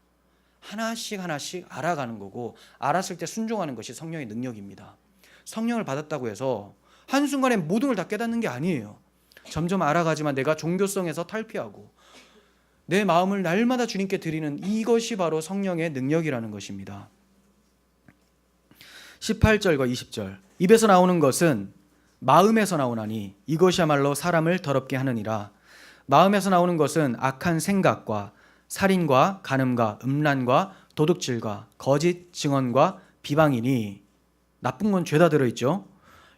하나씩 하나씩 알아가는 거고, 알았을 때 순종하는 것이 성령의 능력입니다. 성령을 받았다고 해서 한순간에 모든 걸 다 깨닫는 게 아니에요. 점점 알아가지만 내가 종교성에서 탈피하고 내 마음을 날마다 주님께 드리는 이것이 바로 성령의 능력이라는 것입니다. 18절과 20절 입에서 나오는 것은 마음에서 나오나니 이것이야말로 사람을 더럽게 하느니라. 마음에서 나오는 것은 악한 생각과 살인과 간음과 음란과 도둑질과 거짓 증언과 비방이니 나쁜 건 죄다 들어있죠.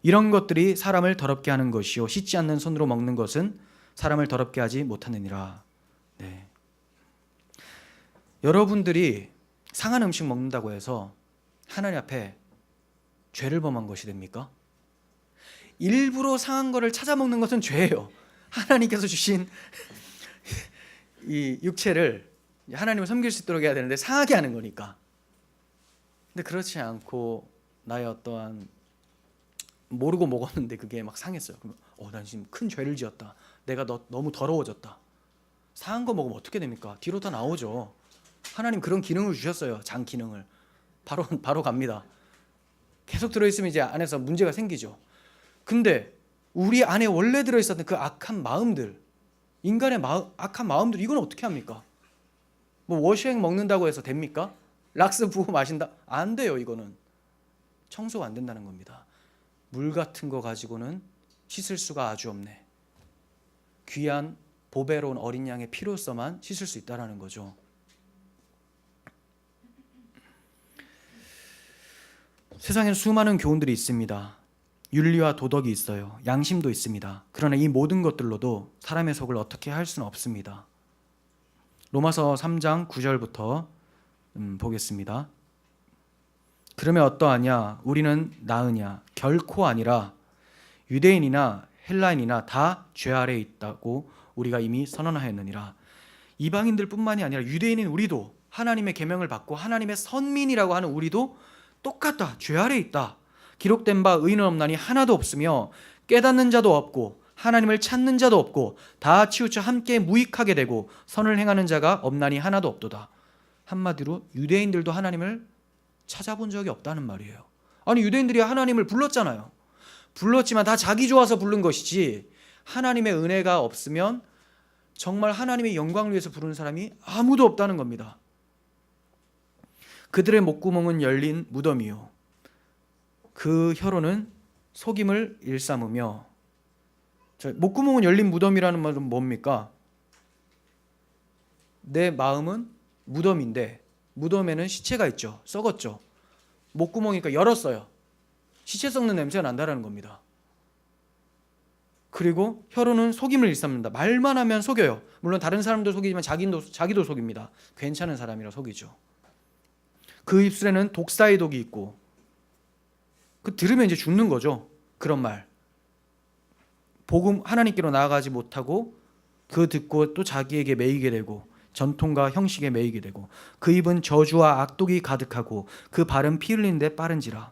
이런 것들이 사람을 더럽게 하는 것이요 씻지 않는 손으로 먹는 것은 사람을 더럽게 하지 못하느니라. 네. 여러분들이 상한 음식 먹는다고 해서 하나님 앞에 죄를 범한 것이 됩니까? 일부러 상한 거를 찾아 먹는 것은 죄예요. 하나님께서 주신 이 육체를 하나님을 섬길 수 있도록 해야 되는데 상하게 하는 거니까. 근데 그렇지 않고 나의 어떠한 모르고 먹었는데 그게 막 상했어요. 그러면 난 지금 큰 죄를 지었다. 내가 너무 더러워졌다. 상한 거 먹으면 어떻게 됩니까? 뒤로 다 나오죠. 하나님 그런 기능을 주셨어요. 장 기능을. 바로 갑니다. 계속 들어있으면 이제 안에서 문제가 생기죠. 근데 우리 안에 원래 들어있었던 그 악한 마음들, 인간의 악한 마음들, 이건 어떻게 합니까? 뭐 워시액 먹는다고 해서 됩니까? 락스 부어 마신다? 안 돼요. 이거는 청소가 안 된다는 겁니다. 물 같은 거 가지고는 씻을 수가 아주 없네. 귀한 보배로운 어린 양의 피로서만 씻을 수 있다는 거죠. 세상엔 수많은 교훈들이 있습니다. 윤리와 도덕이 있어요. 양심도 있습니다. 그러나 이 모든 것들로도 사람의 속을 어떻게 할 수는 없습니다. 로마서 3장 9절부터 보겠습니다. 그러면 어떠하냐? 우리는 나으냐? 결코 아니라 유대인이나 헬라인이나 다 죄 아래에 있다고 우리가 이미 선언하였느니라. 이방인들 뿐만이 아니라 유대인인 우리도 하나님의 계명을 받고 하나님의 선민이라고 하는 우리도 똑같다. 죄 아래에 있다. 기록된 바 의인은 없나니 하나도 없으며 깨닫는 자도 없고 하나님을 찾는 자도 없고 다 치우쳐 함께 무익하게 되고 선을 행하는 자가 없나니 하나도 없도다. 한마디로 유대인들도 하나님을 찾아본 적이 없다는 말이에요. 아니 유대인들이 하나님을 불렀잖아요. 불렀지만 다 자기 좋아서 부른 것이지 하나님의 은혜가 없으면 정말 하나님의 영광을 위해서 부르는 사람이 아무도 없다는 겁니다. 그들의 목구멍은 열린 무덤이요 그 혀로는 속임을 일삼으며. 목구멍은 열린 무덤이라는 말은 뭡니까? 내 마음은 무덤인데 무덤에는 시체가 있죠. 썩었죠. 목구멍이니까 열었어요. 시체 썩는 냄새가 난다는 겁니다. 그리고 혀로는 속임을 일삼는다. 말만 하면 속여요. 물론 다른 사람도 속이지만 자기도 속입니다. 괜찮은 사람이라 속이죠. 그 입술에는 독사의 독이 있고 그 들으면 이제 죽는 거죠. 그런 말. 복음 하나님께로 나아가지 못하고 그 듣고 또 자기에게 매이게 되고 전통과 형식에 매이게 되고 그 입은 저주와 악독이 가득하고 그 발은 피 흘리는데 빠른지라.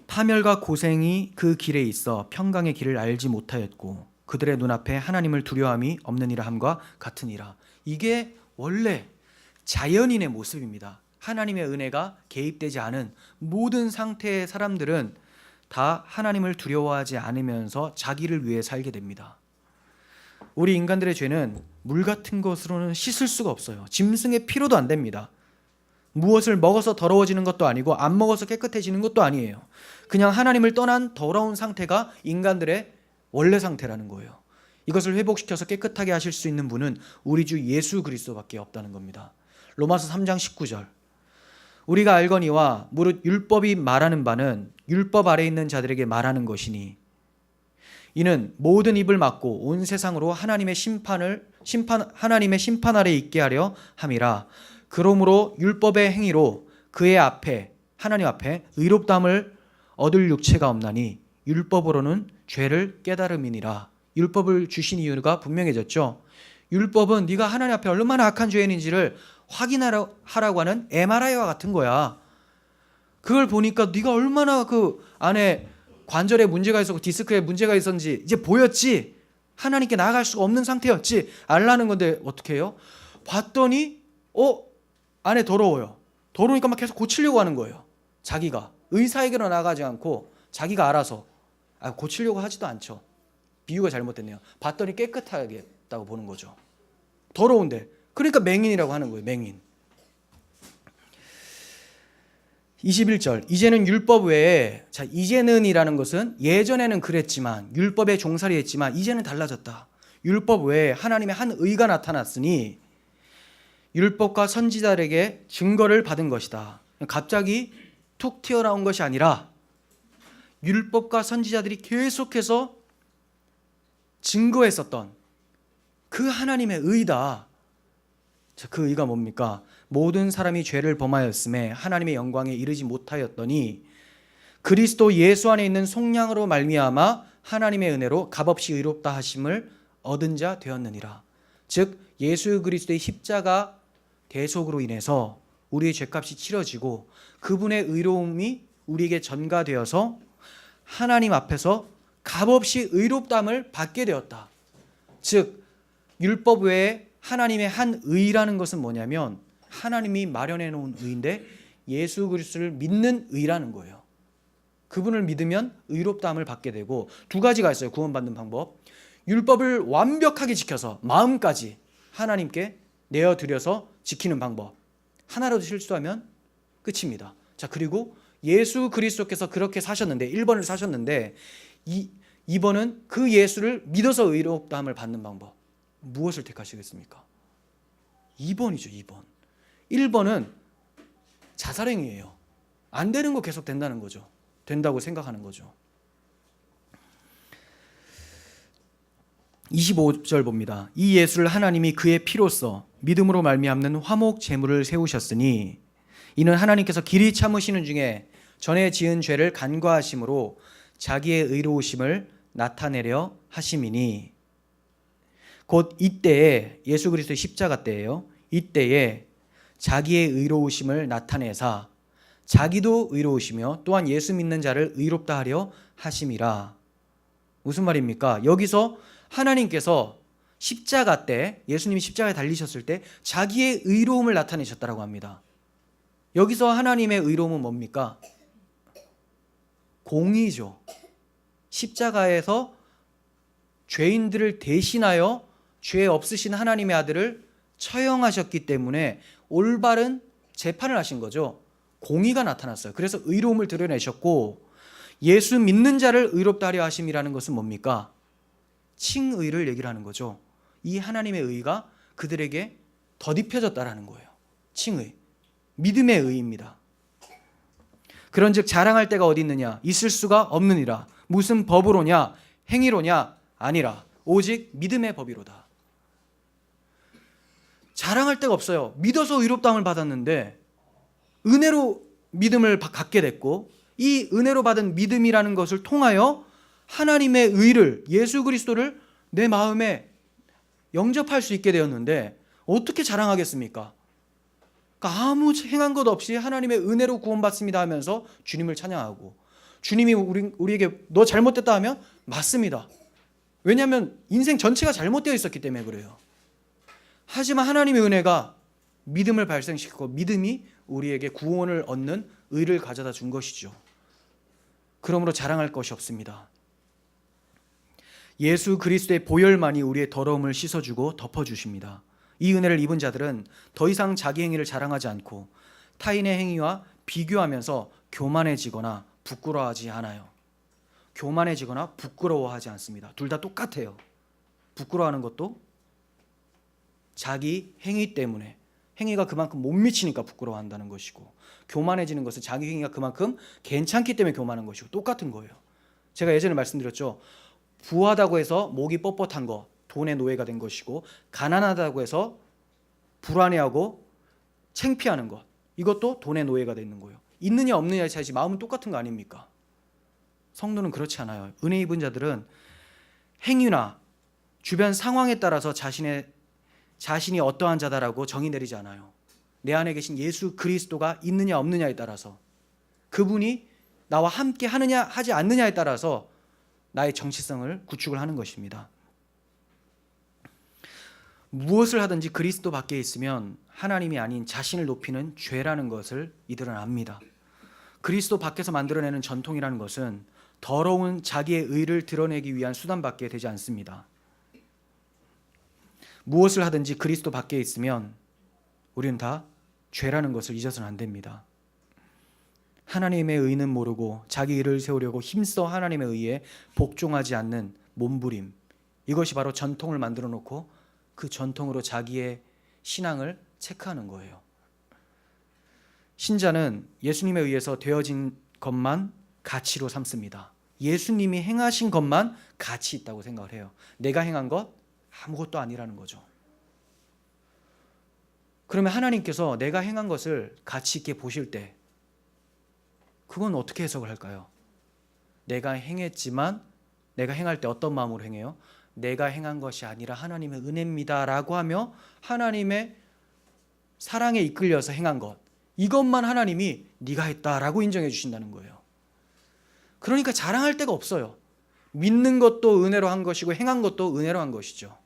파멸과 고생이 그 길에 있어 평강의 길을 알지 못하였고 그들의 눈앞에 하나님을 두려움이 없느니라 함과 같으니라. 이게 원래 자연인의 모습입니다. 하나님의 은혜가 개입되지 않은 모든 상태의 사람들은 다 하나님을 두려워하지 않으면서 자기를 위해 살게 됩니다. 우리 인간들의 죄는 물 같은 것으로는 씻을 수가 없어요. 짐승의 피로도 안 됩니다. 무엇을 먹어서 더러워지는 것도 아니고 안 먹어서 깨끗해지는 것도 아니에요. 그냥 하나님을 떠난 더러운 상태가 인간들의 원래 상태라는 거예요. 이것을 회복시켜서 깨끗하게 하실 수 있는 분은 우리 주 예수 그리스도밖에 없다는 겁니다. 로마서 3장 19절. 우리가 알거니와 무릇 율법이 말하는 바는 율법 아래 있는 자들에게 말하는 것이니 이는 모든 입을 막고 온 세상으로 하나님의 심판 아래 있게 하려 함이라. 그러므로 율법의 행위로 그의 앞에 하나님 앞에 의롭다함을 얻을 육체가 없나니 율법으로는 죄를 깨달음이니라. 율법을 주신 이유가 분명해졌죠. 율법은 네가 하나님 앞에 얼마나 악한 죄인인지를 확인하라고 하는 MRI와 같은 거야. 그걸 보니까 네가 얼마나 그 안에 관절에 문제가 있었고 디스크에 문제가 있었는지 이제 보였지. 하나님께 나아갈 수가 없는 상태였지. 알라는 건데 어떻게 해요? 봤더니 안에 더러워요. 더러우니까 막 계속 고치려고 하는 거예요. 자기가 의사에게로 나가지 않고 자기가 알아서 고치려고 하지도 않죠. 비유가 잘못됐네요. 봤더니 깨끗하겠다고 보는 거죠. 더러운데. 그러니까 맹인이라고 하는 거예요. 맹인. 21절 이제는 율법 외에, 자, 이제는이라는 것은 예전에는 그랬지만 율법에 종살이 했지만 이제는 달라졌다. 율법 외에 하나님의 한 의가 나타났으니 율법과 선지자들에게 증거를 받은 것이다. 갑자기 툭 튀어나온 것이 아니라 율법과 선지자들이 계속해서 증거했었던 그 하나님의 의다. 자, 그 의가 뭡니까? 모든 사람이 죄를 범하였음에 하나님의 영광에 이르지 못하였더니 그리스도 예수 안에 있는 속량으로 말미암아 하나님의 은혜로 값없이 의롭다 하심을 얻은 자 되었느니라. 즉 예수 그리스도의 십자가 대속으로 인해서 우리의 죄값이 치러지고 그분의 의로움이 우리에게 전가되어서 하나님 앞에서 값없이 의롭다함을 받게 되었다. 즉 율법 외에 하나님의 한 의라는 것은 뭐냐면 하나님이 마련해 놓은 의인데 예수 그리스도를 믿는 의라는 거예요. 그분을 믿으면 의롭다함을 받게 되고 두 가지가 있어요. 구원받는 방법. 율법을 완벽하게 지켜서 마음까지 하나님께 내어드려서 지키는 방법. 하나라도 실수하면 끝입니다. 자, 그리고 예수 그리스도께서 그렇게 사셨는데 1번을 사셨는데 2번은 그 예수를 믿어서 의롭다함을 받는 방법. 무엇을 택하시겠습니까? 2번이죠. 2번. 1번은 자살행위예요. 안 되는 거 계속 된다는 거죠. 된다고 생각하는 거죠. 25절 봅니다. 이 예수를 하나님이 그의 피로써 믿음으로 말미암는 화목 제물을 세우셨으니 이는 하나님께서 길이 참으시는 중에 전에 지은 죄를 간과하심으로 자기의 의로우심을 나타내려 하심이니 곧 이때에 예수 그리스도의 십자가 때예요. 이때에 자기의 의로우심을 나타내사 자기도 의로우시며 또한 예수 믿는 자를 의롭다 하려 하심이라. 무슨 말입니까? 여기서 하나님께서 십자가 때 예수님이 십자가에 달리셨을 때 자기의 의로움을 나타내셨다고 합니다. 여기서 하나님의 의로움은 뭡니까? 공의죠. 십자가에서 죄인들을 대신하여 죄 없으신 하나님의 아들을 처형하셨기 때문에 올바른 재판을 하신 거죠. 공의가 나타났어요. 그래서 의로움을 드러내셨고 예수 믿는 자를 의롭다 하려 하심이라는 것은 뭡니까? 칭의를 얘기를 하는 거죠. 이 하나님의 의가 그들에게 덧입혀졌다라는 거예요. 칭의, 믿음의 의입니다. 그런즉 자랑할 때가 어디 있느냐? 있을 수가 없느니라. 무슨 법으로냐? 행위로냐? 아니라 오직 믿음의 법이로다. 자랑할 데가 없어요. 믿어서 의롭다함을 받았는데 은혜로 믿음을 갖게 됐고 이 은혜로 받은 믿음이라는 것을 통하여 하나님의 의를, 예수 그리스도를 내 마음에 영접할 수 있게 되었는데 어떻게 자랑하겠습니까? 그러니까 아무 행한 것 없이 하나님의 은혜로 구원받습니다 하면서 주님을 찬양하고 주님이 우리에게 너 잘못됐다 하면 맞습니다. 왜냐하면 인생 전체가 잘못되어 있었기 때문에 그래요. 하지만 하나님의 은혜가 믿음을 발생시키고 믿음이 우리에게 구원을 얻는 의를 가져다 준 것이죠. 그러므로 자랑할 것이 없습니다. 예수 그리스도의 보혈만이 우리의 더러움을 씻어주고 덮어주십니다. 이 은혜를 입은 자들은 더 이상 자기 행위를 자랑하지 않고 타인의 행위와 비교하면서 교만해지거나 부끄러워하지 않아요. 교만해지거나 부끄러워하지 않습니다. 둘 다 똑같아요. 부끄러워하는 것도 자기 행위 때문에 행위가 그만큼 못 미치니까 부끄러워한다는 것이고 교만해지는 것은 자기 행위가 그만큼 괜찮기 때문에 교만한 것이고 똑같은 거예요. 제가 예전에 말씀드렸죠. 부하다고 해서 목이 뻣뻣한 거 돈의 노예가 된 것이고 가난하다고 해서 불안해하고 창피하는 것 이것도 돈의 노예가 되는 거예요. 있느냐 없느냐의 차이지 마음은 똑같은 거 아닙니까? 성도는 그렇지 않아요. 은혜 입은 자들은 행위나 주변 상황에 따라서 자신이 어떠한 자다라고 정의 내리지 않아요. 내 안에 계신 예수 그리스도가 있느냐 없느냐에 따라서 그분이 나와 함께 하느냐 하지 않느냐에 따라서 나의 정체성을 구축을 하는 것입니다. 무엇을 하든지 그리스도 밖에 있으면 하나님이 아닌 자신을 높이는 죄라는 것을 이들은 압니다. 그리스도 밖에서 만들어내는 전통이라는 것은 더러운 자기의 의를 드러내기 위한 수단밖에 되지 않습니다. 무엇을 하든지 그리스도 밖에 있으면 우리는 다 죄라는 것을 잊어서는 안 됩니다. 하나님의 의는 모르고 자기 의를 세우려고 힘써 하나님의 의에 복종하지 않는 몸부림, 이것이 바로 전통을 만들어 놓고 그 전통으로 자기의 신앙을 체크하는 거예요. 신자는 예수님에 의해서 되어진 것만 가치로 삼습니다. 예수님이 행하신 것만 가치 있다고 생각을 해요. 내가 행한 것 아무것도 아니라는 거죠. 그러면 하나님께서 내가 행한 것을 가치 있게 보실 때 그건 어떻게 해석을 할까요? 내가 행했지만 내가 행할 때 어떤 마음으로 행해요? 내가 행한 것이 아니라 하나님의 은혜입니다 라고 하며 하나님의 사랑에 이끌려서 행한 것, 이것만 하나님이 네가 했다라고 인정해 주신다는 거예요. 그러니까 자랑할 데가 없어요. 믿는 것도 은혜로 한 것이고 행한 것도 은혜로 한 것이죠.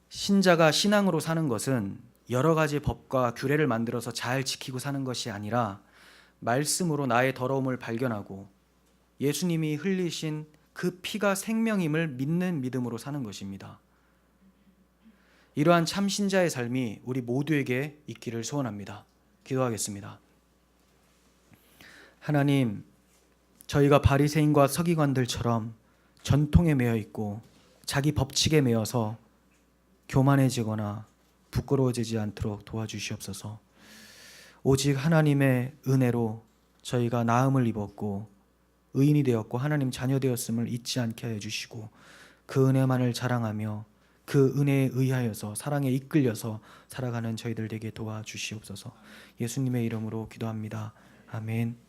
신자가 신앙으로 사는 것은 여러 가지 법과 규례를 만들어서 잘 지키고 사는 것이 아니라 말씀으로 나의 더러움을 발견하고 예수님이 흘리신 그 피가 생명임을 믿는 믿음으로 사는 것입니다. 이러한 참 신자의 삶이 우리 모두에게 있기를 소원합니다. 기도하겠습니다. 하나님, 저희가 바리새인과 서기관들처럼 전통에 매여 있고 자기 법칙에 매여서 교만해지거나 부끄러워지지 않도록 도와주시옵소서. 오직 하나님의 은혜로 저희가 나음을 입었고 의인이 되었고 하나님 자녀 되었음을 잊지 않게 해주시고 그 은혜만을 자랑하며 그 은혜에 의하여서 사랑에 이끌려서 살아가는 저희들 되게 도와주시옵소서. 예수님의 이름으로 기도합니다. 아멘.